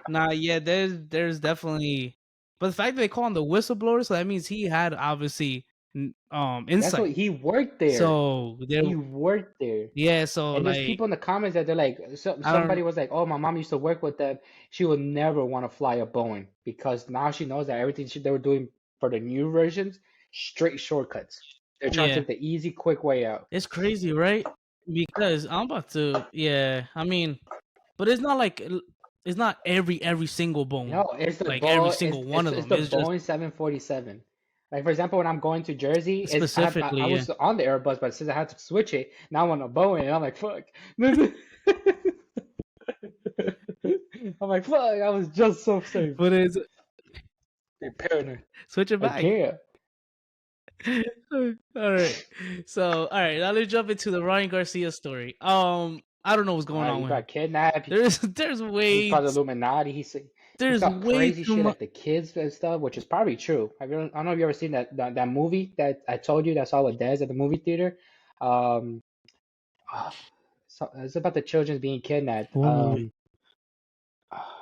Speaker 1: nah, yeah, there's definitely, but the fact that they call him the whistleblower, so that means he had obviously
Speaker 2: That's what
Speaker 1: insight.
Speaker 2: he worked there.
Speaker 1: So there,
Speaker 2: He worked there.
Speaker 1: yeah. So
Speaker 2: And there's
Speaker 1: like,
Speaker 2: people in the comments that they're like,
Speaker 1: I don't.
Speaker 2: somebody was like, "Oh, my mom used to work with them. She would never want to fly a Boeing because now she knows that everything they were doing for the new versions, straight shortcuts. They're trying to
Speaker 1: Yeah,
Speaker 2: take the easy, quick way out."
Speaker 1: it's crazy, right? Because I'm about to. Yeah, I mean, but it's not like it's not every single bone,
Speaker 2: No, it's the
Speaker 1: like every
Speaker 2: Bo
Speaker 1: single one of
Speaker 2: it's
Speaker 1: them.
Speaker 2: the
Speaker 1: It's just
Speaker 2: Boeing 747. Like for example, when I'm going to Jersey, is
Speaker 1: specifically,
Speaker 2: I
Speaker 1: yeah.
Speaker 2: was on the Airbus, but since I had to switch it, now I'm on a Boeing, and I'm like, fuck. I'm like, fuck. I was just so safe.
Speaker 1: But it's
Speaker 2: They're paranoid.
Speaker 1: switch it
Speaker 2: I
Speaker 1: back.
Speaker 2: can't.
Speaker 1: All right. So, all right, now let's jump into the Ryan Garcia story. I don't know what's going on
Speaker 2: He
Speaker 1: with him.
Speaker 2: got kidnapped.
Speaker 1: There's
Speaker 2: He's
Speaker 1: way
Speaker 2: part of the Illuminati. He
Speaker 1: there's
Speaker 2: saw
Speaker 1: way
Speaker 2: crazy
Speaker 1: too
Speaker 2: shit
Speaker 1: much.
Speaker 2: at the kids and stuff, which is probably true. I don't know if you ever seen that movie that I told you that I saw with Dez at the movie theater. Um, so it's about the children being kidnapped.
Speaker 1: What movie?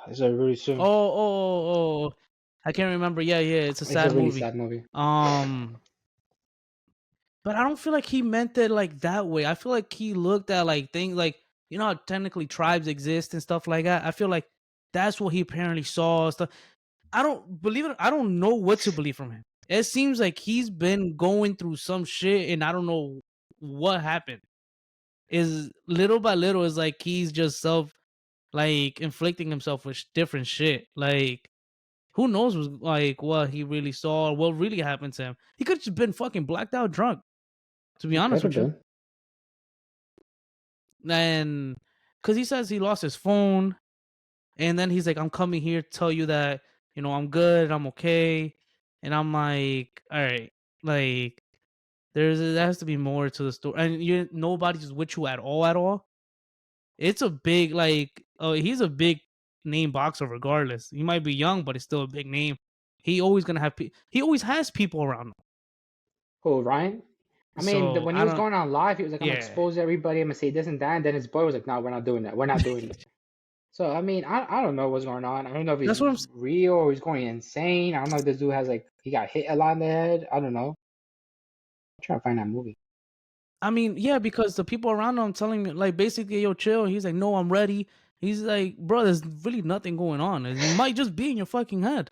Speaker 2: It's a really soon.
Speaker 1: Oh. I can't remember. Yeah, yeah, it's a
Speaker 2: It's a
Speaker 1: sad
Speaker 2: really
Speaker 1: movie.
Speaker 2: sad movie.
Speaker 1: Um, but I don't feel like he meant it like that way. I feel like he looked at like things like you know how technically tribes exist and stuff like that. I feel like that's what he apparently saw. Stuff. I don't believe it. I don't know what to believe from him. It seems like he's been going through some shit, and I don't know what happened. Is little by little is like he's just self like inflicting himself with different shit. Like who knows was like what he really saw or what really happened to him. He could have just been fucking blacked out drunk. To be
Speaker 2: It could
Speaker 1: honest
Speaker 2: have
Speaker 1: with you,
Speaker 2: been.
Speaker 1: and because he says he lost his phone, and then he's like, "I'm coming here to tell you that you know I'm good, I'm okay," and I'm like, "All right, like." There has to be more to the story, and you nobody's with you at all. At all, it's a big like. Oh, he's a big name boxer. Regardless, he might be young, but it's still a big name. He always gonna have. He always has people around him.
Speaker 2: Who, Ryan? I mean,
Speaker 1: So
Speaker 2: when he
Speaker 1: I
Speaker 2: was
Speaker 1: don't.
Speaker 2: going on live, he was like, "I'm gonna
Speaker 1: Yeah,
Speaker 2: expose everybody. I'm gonna say this and that." And then his boy was like, "No, we're not doing that. We're not doing that." So I mean, I don't know what's going on. I don't know if he's
Speaker 1: that's what I'm.
Speaker 2: real or he's going insane. I don't know if this dude has like he got hit a lot in the head. I don't know. I'm trying to find that movie.
Speaker 1: I mean, yeah, because the people around him telling me like basically, yo, chill. He's like, no, I'm ready. He's like, bro, there's really nothing going on. It might just be in your fucking head.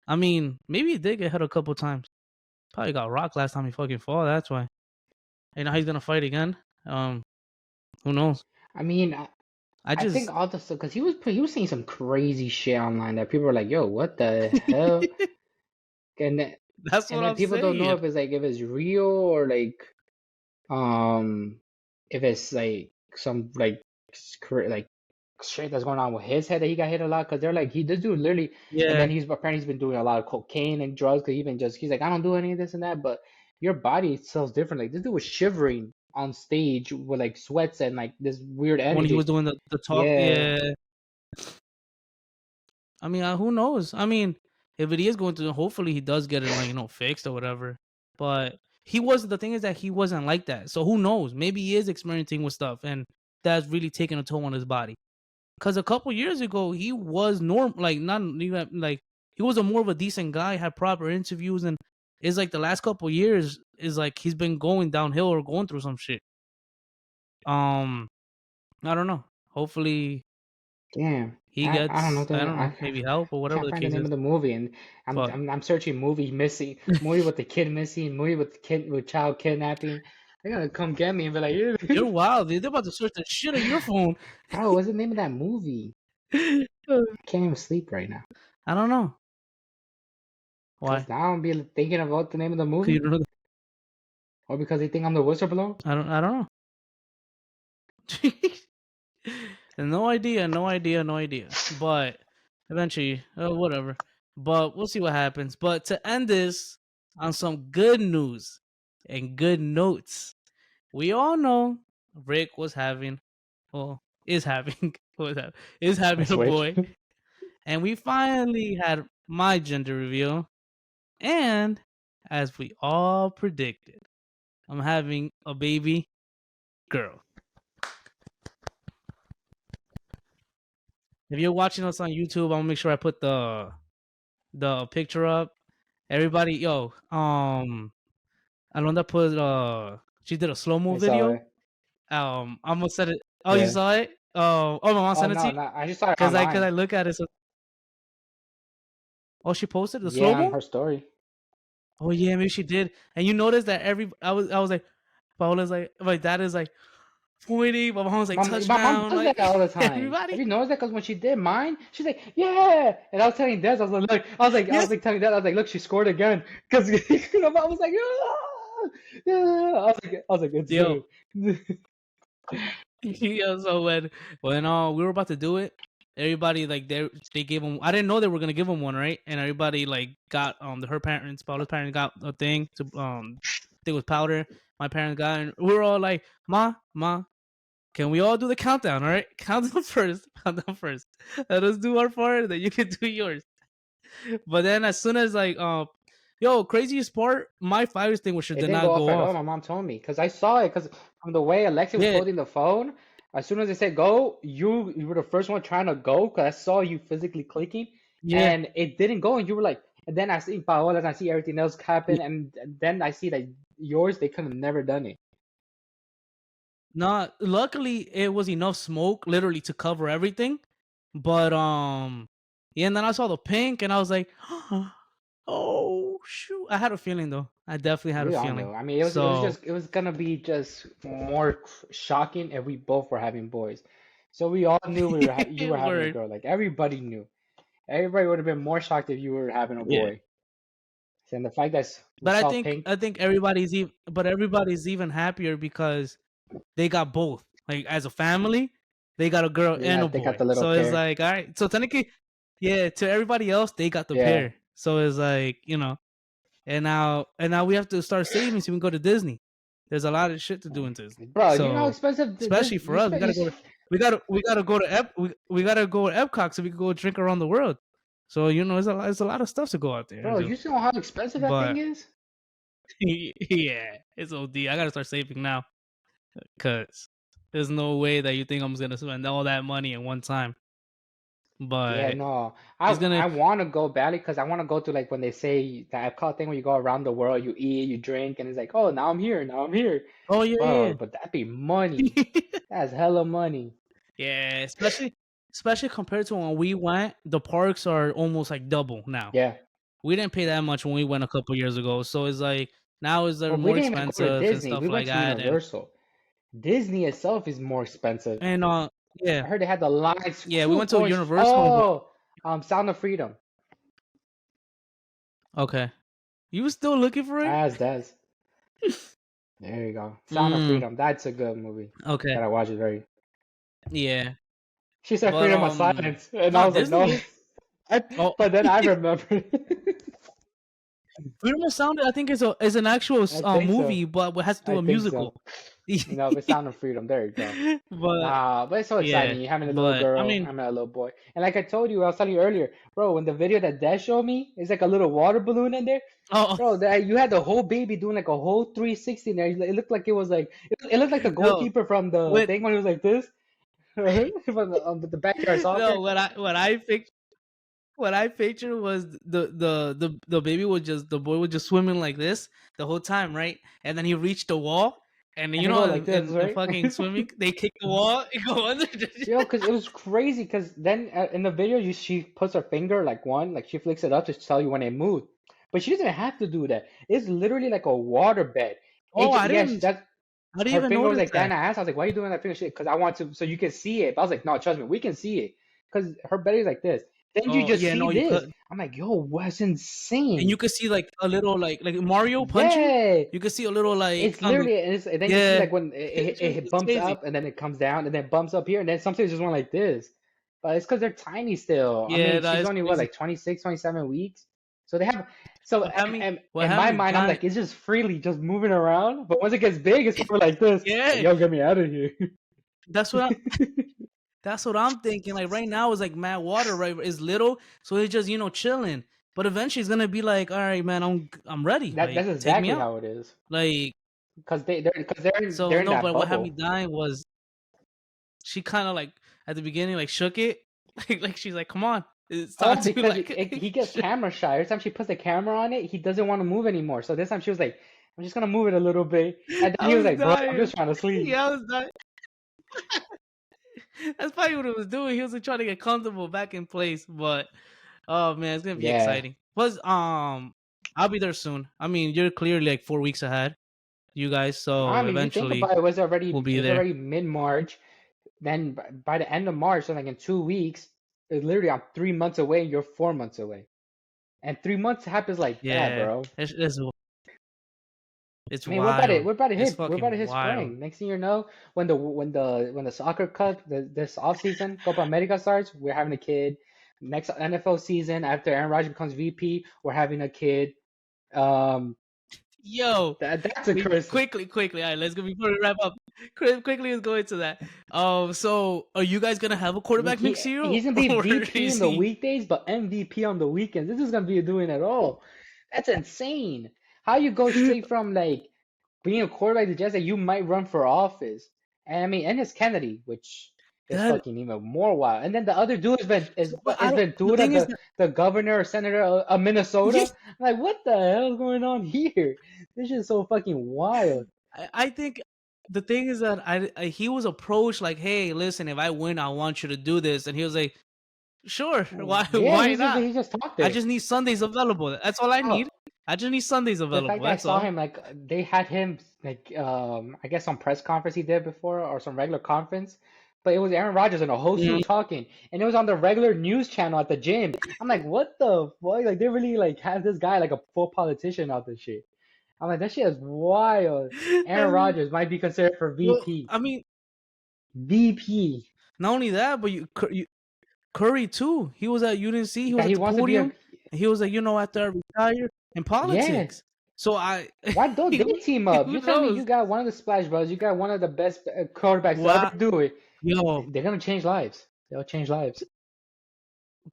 Speaker 1: I mean, maybe he did get hit a couple times. Probably got rocked last time he fucking fought. That's why. And now he's gonna fight again. Who knows?
Speaker 2: I mean,
Speaker 1: I
Speaker 2: I think
Speaker 1: just
Speaker 2: all the stuff because he was saying some crazy shit online that people were like, "Yo, what the hell?" And then,
Speaker 1: that's
Speaker 2: and
Speaker 1: what
Speaker 2: then
Speaker 1: I'm
Speaker 2: people don't know
Speaker 1: saying.
Speaker 2: if it's real or um if it's like some like shit that's going on with his head that he got hit a lot because they're like he this dude literally and
Speaker 1: Yeah.
Speaker 2: then he's been doing a lot of cocaine and drugs because even just he's like I don't do any of this and that but your body feels different like this dude was shivering on stage with like sweats and like this weird
Speaker 1: When he was
Speaker 2: energy.
Speaker 1: doing the talk,
Speaker 2: Yeah,
Speaker 1: yeah. I mean, who knows? I mean, if it is going to, hopefully he does get it like fixed or whatever. But he was the thing is that he wasn't like that. So who knows? Maybe he is experimenting with stuff, and that's really taking a toll on his body. Because a couple years ago, he was like not even like he was a more of a decent guy, had proper interviews, and it's like the last couple years is like he's been going downhill or going through some shit. Um, I don't know. Hopefully
Speaker 2: damn.
Speaker 1: he
Speaker 2: I don't know
Speaker 1: gets I
Speaker 2: the
Speaker 1: don't know maybe help or
Speaker 2: I
Speaker 1: whatever
Speaker 2: can't
Speaker 1: the
Speaker 2: find the
Speaker 1: case
Speaker 2: name
Speaker 1: is.
Speaker 2: of the movie and
Speaker 1: But
Speaker 2: I'm searching movie missing movie with the kid missing movie with the kid with child kidnapping. They're gonna come get me and be like,
Speaker 1: you're
Speaker 2: "Yeah."
Speaker 1: wild. They're about to search the shit on your phone.
Speaker 2: Bro, what's the name of that movie? I can't even sleep right now.
Speaker 1: I don't know
Speaker 2: Because
Speaker 1: why.
Speaker 2: now I'm be thinking about the name of the
Speaker 1: 'Cause you
Speaker 2: movie,
Speaker 1: don't know.
Speaker 2: or because they think I'm the whistleblower.
Speaker 1: I don't know. No idea. No idea. No idea. But eventually, whatever. But we'll see what happens. But to end this on some good news and good notes, we all know Rick was having. Well, is having was that is having a
Speaker 2: Switch.
Speaker 1: boy, and we finally had my gender reveal, and as we all predicted, I'm having a baby girl. If you're watching us on YouTube, I'm gonna make sure I put the picture up. Everybody, yo, Alonda put she did a slow mo
Speaker 2: I saw
Speaker 1: video.
Speaker 2: it.
Speaker 1: I'm gonna set it. Oh, you
Speaker 2: Yeah.
Speaker 1: saw it? Oh, my mom
Speaker 2: Oh
Speaker 1: sent it to
Speaker 2: no,
Speaker 1: you
Speaker 2: no, I just saw it
Speaker 1: because I
Speaker 2: online.
Speaker 1: look at it. So, oh, she posted the slow
Speaker 2: Yeah, on
Speaker 1: mo.
Speaker 2: her story.
Speaker 1: Oh yeah, maybe she did. And you noticed that I was like, Paola's like, my dad is like pointing. My mom was like
Speaker 2: My mom
Speaker 1: touchdown.
Speaker 2: does
Speaker 1: Like
Speaker 2: that all the time. Have
Speaker 1: everybody.
Speaker 2: you noticed that? Because when she did mine, she's like, "Yeah," and I was telling Des, I was like, "Look," I was
Speaker 1: Yes.
Speaker 2: like telling Des, I was like, "Look, she scored again." Because I was like, "Ah, yeah." I was like, "It's
Speaker 1: Yo,
Speaker 2: her."
Speaker 1: yeah. So when we were about to do it, everybody like they gave him. I didn't know they were gonna give him one, right? And everybody like got her parents, Paula's parents got a thing to I think it was powder. My parents got, and we were all like, Ma, can we all do the countdown? All right, countdown first, countdown first. Let us do our part, then you can do yours. But then as soon as like yo, craziest part, my fire extinguisher
Speaker 2: It
Speaker 1: did
Speaker 2: didn't go
Speaker 1: not
Speaker 2: off
Speaker 1: go
Speaker 2: at all.
Speaker 1: off.
Speaker 2: My mom told me because I saw it. Because from the way Alexi was
Speaker 1: Yeah,
Speaker 2: holding the phone, as soon as it said go, you were the first one trying to go. Because I saw you physically clicking,
Speaker 1: yeah,
Speaker 2: and it didn't go. And you were like, and then I see Paola's, and I see everything else
Speaker 1: yeah.
Speaker 2: happen, and then I see that yours, they could have never done it.
Speaker 1: Not luckily it was enough smoke literally to cover everything. But yeah, and then I saw the pink and I was like, oh shoot. I had a feeling though. I definitely had a
Speaker 2: We all
Speaker 1: feeling.
Speaker 2: knew. I mean,
Speaker 1: So
Speaker 2: it was gonna be just more shocking if we both were having boys. So we all knew you were having a
Speaker 1: word.
Speaker 2: girl. Like everybody knew. Everybody would have been more shocked if you were having a
Speaker 1: Yeah.
Speaker 2: boy. And the fact that we
Speaker 1: But I
Speaker 2: saw
Speaker 1: think
Speaker 2: pink,
Speaker 1: I think everybody's even happier because they got both. Like as a family, they got a girl and
Speaker 2: yeah,
Speaker 1: a
Speaker 2: they got
Speaker 1: boy.
Speaker 2: the little
Speaker 1: So it's
Speaker 2: pair.
Speaker 1: like, all right. So technically, yeah, to everybody else, they got the
Speaker 2: Yeah,
Speaker 1: pair. So it's like, and now we have to start saving so we can go to Disney. There's a lot of shit to do in Disney.
Speaker 2: bro. You know how
Speaker 1: So
Speaker 2: expensive this
Speaker 1: especially for us, we gotta go to we gotta go to Epcot so we can go drink around the world. So it's a lot of stuff to go out there and
Speaker 2: bro.
Speaker 1: do.
Speaker 2: You know how expensive that thing
Speaker 1: But
Speaker 2: is?
Speaker 1: yeah, it's OD. I gotta start saving now because there's no way that you think I'm just gonna spend all that money at one time.
Speaker 2: Yeah,
Speaker 1: But
Speaker 2: no.
Speaker 1: it's gonna.
Speaker 2: I want to go badly because I want to go to like when they say the Epcot thing where you go around the world, you eat, you drink, and it's like, oh, now I'm here, now I'm here.
Speaker 1: Oh yeah,
Speaker 2: Bro,
Speaker 1: yeah.
Speaker 2: but that'd be money.
Speaker 1: Yeah.
Speaker 2: That's hella money.
Speaker 1: Yeah, especially compared to when we went, the parks are almost like double now.
Speaker 2: Yeah.
Speaker 1: We didn't pay that much when we went a couple years ago, so it's like now is they're
Speaker 2: Well, we
Speaker 1: more
Speaker 2: didn't even go to
Speaker 1: expensive and
Speaker 2: Disney.
Speaker 1: stuff
Speaker 2: We
Speaker 1: like
Speaker 2: went to
Speaker 1: that, and
Speaker 2: Universal. Disney itself is more expensive.
Speaker 1: and yeah,
Speaker 2: I heard they had the lines
Speaker 1: yeah, we
Speaker 2: too
Speaker 1: went to
Speaker 2: going.
Speaker 1: Universal.
Speaker 2: Oh, Sound of Freedom.
Speaker 1: Okay, you was still looking for it?
Speaker 2: As does. There you go. Sound of
Speaker 1: Mm,
Speaker 2: Freedom. That's a good movie.
Speaker 1: okay,
Speaker 2: Gotta watch it very.
Speaker 1: yeah,
Speaker 2: She said
Speaker 1: but
Speaker 2: freedom of silence, and I
Speaker 1: no,
Speaker 2: was like, no.
Speaker 1: Disney. Oh,
Speaker 2: But then I remembered.
Speaker 1: Freedom of Sound, I think is an actual
Speaker 2: I think so.
Speaker 1: movie, but it has to
Speaker 2: I
Speaker 1: do a
Speaker 2: think so.
Speaker 1: musical.
Speaker 2: No, but Sound of Freedom. There you go.
Speaker 1: But
Speaker 2: Nah, but it's so
Speaker 1: yeah,
Speaker 2: exciting. You're having a little
Speaker 1: but I
Speaker 2: girl,
Speaker 1: mean,
Speaker 2: I'm a little boy. And like I told you, I was telling you earlier, bro, when the video that Dad showed me, it's like a little water balloon in there.
Speaker 1: oh
Speaker 2: Bro, that you had the whole baby doing like a whole 360 in there. It looked like it was like it looked like the
Speaker 1: no,
Speaker 2: goalkeeper from the
Speaker 1: what
Speaker 2: thing when he was like this from the backyard soccer.
Speaker 1: no, what I pictured was the baby was just the boy was just swimming like this the whole time, right? And then he reached the wall, and
Speaker 2: And he go like this,
Speaker 1: in
Speaker 2: right?
Speaker 1: fucking swimming, they kick the wall and go under.
Speaker 2: Yo, because it was crazy. Because then in the video, she puts her finger like she flicks it up to tell you when it moved. But she doesn't have to do that. It's literally like a water bed.
Speaker 1: Oh,
Speaker 2: Yes, that
Speaker 1: I didn't
Speaker 2: her
Speaker 1: even
Speaker 2: finger was
Speaker 1: notice
Speaker 2: like that,
Speaker 1: that.
Speaker 2: and I asked, I was like, why are you doing that finger shit? Because I want to, so you can see it. But I was like, no, trust me, we can see it. Because her belly's like this. Then you
Speaker 1: Oh
Speaker 2: just
Speaker 1: yeah,
Speaker 2: see
Speaker 1: no, you
Speaker 2: this.
Speaker 1: could,
Speaker 2: I'm like, yo, that's
Speaker 1: and
Speaker 2: insane.
Speaker 1: you could see like a little like Mario punching.
Speaker 2: Yeah.
Speaker 1: You could see a little like
Speaker 2: It's literally, and then you see
Speaker 1: yeah,
Speaker 2: like when it
Speaker 1: it's
Speaker 2: bumps
Speaker 1: crazy.
Speaker 2: up and then it comes down and then bumps up here and then sometimes it just went like this. But it's because they're tiny still. I
Speaker 1: Yeah,
Speaker 2: mean,
Speaker 1: that
Speaker 2: she's
Speaker 1: is
Speaker 2: only what,
Speaker 1: crazy.
Speaker 2: like 26, 27 weeks. So they have, so
Speaker 1: What
Speaker 2: in
Speaker 1: had
Speaker 2: my
Speaker 1: me
Speaker 2: mind, I'm
Speaker 1: dying?
Speaker 2: like, it's just freely just moving around. But once it gets big, it's probably like this. Like,
Speaker 1: Yeah,
Speaker 2: yo, get me out of here.
Speaker 1: that's what That's what I'm thinking. Like right now is like mad water, right? Is little, so it's just chilling. But eventually, it's gonna be like, all right, man, I'm ready.
Speaker 2: That's
Speaker 1: Like, take me
Speaker 2: exactly
Speaker 1: out.
Speaker 2: how it is.
Speaker 1: Like,
Speaker 2: Because they're
Speaker 1: so
Speaker 2: in
Speaker 1: no,
Speaker 2: that
Speaker 1: but what had me
Speaker 2: bubble.
Speaker 1: dying was she kind of like at the beginning like shook it, like she's like, come on, it's
Speaker 2: Oh,
Speaker 1: time to
Speaker 2: because
Speaker 1: like.
Speaker 2: he gets camera shy. Every time she puts the camera on it, he doesn't want to move anymore. So this time she was like, "I'm just gonna move it a little bit," and then
Speaker 1: I
Speaker 2: he was
Speaker 1: was
Speaker 2: like, "Bro, I'm
Speaker 1: dying.
Speaker 2: just trying to sleep."
Speaker 1: Yeah, I was dying. That's probably what it was doing. He was like, trying to get comfortable back in place, but oh man, it's gonna be
Speaker 2: Yeah,
Speaker 1: exciting. Plus, I'll be there soon. I mean, you're clearly like 4 weeks ahead, you guys.
Speaker 2: I
Speaker 1: So
Speaker 2: mean, if you think
Speaker 1: eventually,
Speaker 2: about it,
Speaker 1: we'll
Speaker 2: it
Speaker 1: be
Speaker 2: was
Speaker 1: there.
Speaker 2: already mid-March. Then by the end of March, so like in 2 weeks, it's literally I'm 3 months away. And you're 4 months away, and 3 months happens like that,
Speaker 1: Yeah,
Speaker 2: bro.
Speaker 1: it's
Speaker 2: I mean,
Speaker 1: wild. It's
Speaker 2: we're about to
Speaker 1: fucking
Speaker 2: hit
Speaker 1: wild.
Speaker 2: spring. Next thing you know, when the soccer cup this off season Copa America starts, we're having a kid. Next NFL season after Aaron Rodgers becomes VP, we're having a kid. Um,
Speaker 1: Yo,
Speaker 2: that's a
Speaker 1: we
Speaker 2: curse.
Speaker 1: quickly. All right, let's go before we wrap up. Quickly, let's go into that. So are you guys gonna have a quarterback next year,
Speaker 2: He's gonna be
Speaker 1: or
Speaker 2: VP in
Speaker 1: is
Speaker 2: the
Speaker 1: he?
Speaker 2: weekdays, but MVP on the weekends. This is gonna be doing it all. That's insane. How you go straight from like being a quarterback to just that you might run for office. And I mean, and it's Kennedy, which is
Speaker 1: That,
Speaker 2: fucking even more wild. And then the other dude
Speaker 1: but I
Speaker 2: is
Speaker 1: don't. The
Speaker 2: Ventura,
Speaker 1: thing is
Speaker 2: the governor or senator of Minnesota. I'm like, what the hell is going on here? This is so fucking wild.
Speaker 1: I think the thing is that he was approached like, "Hey, listen, if I win, I want you to do this," and he was like, "Sure,
Speaker 2: Yeah,
Speaker 1: why not?
Speaker 2: he just talked
Speaker 1: I
Speaker 2: it.
Speaker 1: just need Sundays available. That's all I
Speaker 2: Oh,
Speaker 1: need. I just need Sundays
Speaker 2: the fact
Speaker 1: available.
Speaker 2: that I
Speaker 1: That's
Speaker 2: saw
Speaker 1: all."
Speaker 2: him like they had him like I guess some press conference he did before or some regular conference, but it was Aaron Rodgers in a whole
Speaker 1: Mhm.
Speaker 2: suit talking, and it was on the regular news channel at the gym. I'm like, what the fuck? Like they really like have this guy like a full politician out this shit. I'm like, that shit is wild. Aaron
Speaker 1: And,
Speaker 2: Rodgers might be considered for
Speaker 1: well,
Speaker 2: VP.
Speaker 1: I mean,
Speaker 2: VP.
Speaker 1: not only that, but Curry too. He was at UNC. He was
Speaker 2: That
Speaker 1: at
Speaker 2: he
Speaker 1: the
Speaker 2: wants to be a
Speaker 1: podium, and he was like, after I retire in
Speaker 2: yeah.
Speaker 1: politics. So I,
Speaker 2: Why don't they team up?
Speaker 1: who
Speaker 2: You tell me you
Speaker 1: knows?
Speaker 2: got one of the Splash Brothers, you got one of the best quarterbacks to ever
Speaker 1: Wow,
Speaker 2: do it.
Speaker 1: yo,
Speaker 2: They're gonna change lives. They'll change lives.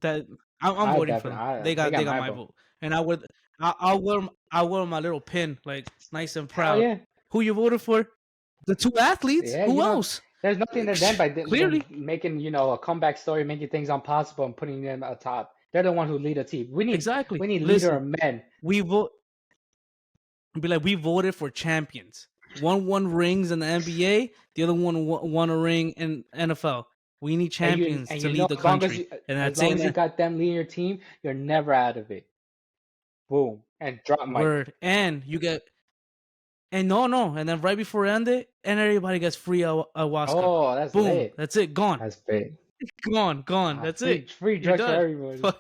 Speaker 1: that I'm
Speaker 2: I
Speaker 1: voting for
Speaker 2: definitely,
Speaker 1: them. They
Speaker 2: they
Speaker 1: got
Speaker 2: got
Speaker 1: they got
Speaker 2: my
Speaker 1: my
Speaker 2: vote.
Speaker 1: vote, and I'll wear my little pin like nice and
Speaker 2: Hell
Speaker 1: proud.
Speaker 2: yeah,
Speaker 1: Who you voted for? The two athletes.
Speaker 2: yeah.
Speaker 1: Who else?
Speaker 2: There's nothing to them by them
Speaker 1: Clearly,
Speaker 2: making a comeback story, making things impossible, and putting them atop. They're the one who lead a team.
Speaker 1: exactly.
Speaker 2: We need leader
Speaker 1: Listen,
Speaker 2: of men.
Speaker 1: we vote. Be like, we voted for champions. One won rings in the NBA. The other one won a ring in NFL. We need champions to lead the country, and
Speaker 2: as
Speaker 1: that's
Speaker 2: long
Speaker 1: it.
Speaker 2: as you got them leading your team, you're never out of it. Boom and drop mic.
Speaker 1: Word. And you get and no, and then right before it ended, and everybody gets free ayahuasca.
Speaker 2: Oh, that's
Speaker 1: Boom.
Speaker 2: lit.
Speaker 1: That's it. Gone.
Speaker 2: That's big.
Speaker 1: Gone. That's it.
Speaker 2: Free
Speaker 1: You're
Speaker 2: drugs for
Speaker 1: done.
Speaker 2: everybody.
Speaker 1: All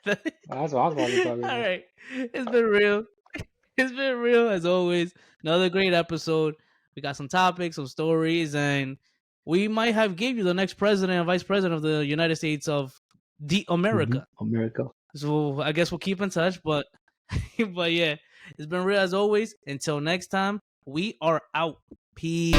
Speaker 2: Well, that's what I was about to talk about.
Speaker 1: right. It's been real. It's been real as always. Another great episode. We got some topics, some stories, and we might have gave you the next president and vice president of the United States of the America.
Speaker 2: America.
Speaker 1: So I guess we'll keep in touch. But but yeah, it's been real as always. Until next time, we are out. Peace.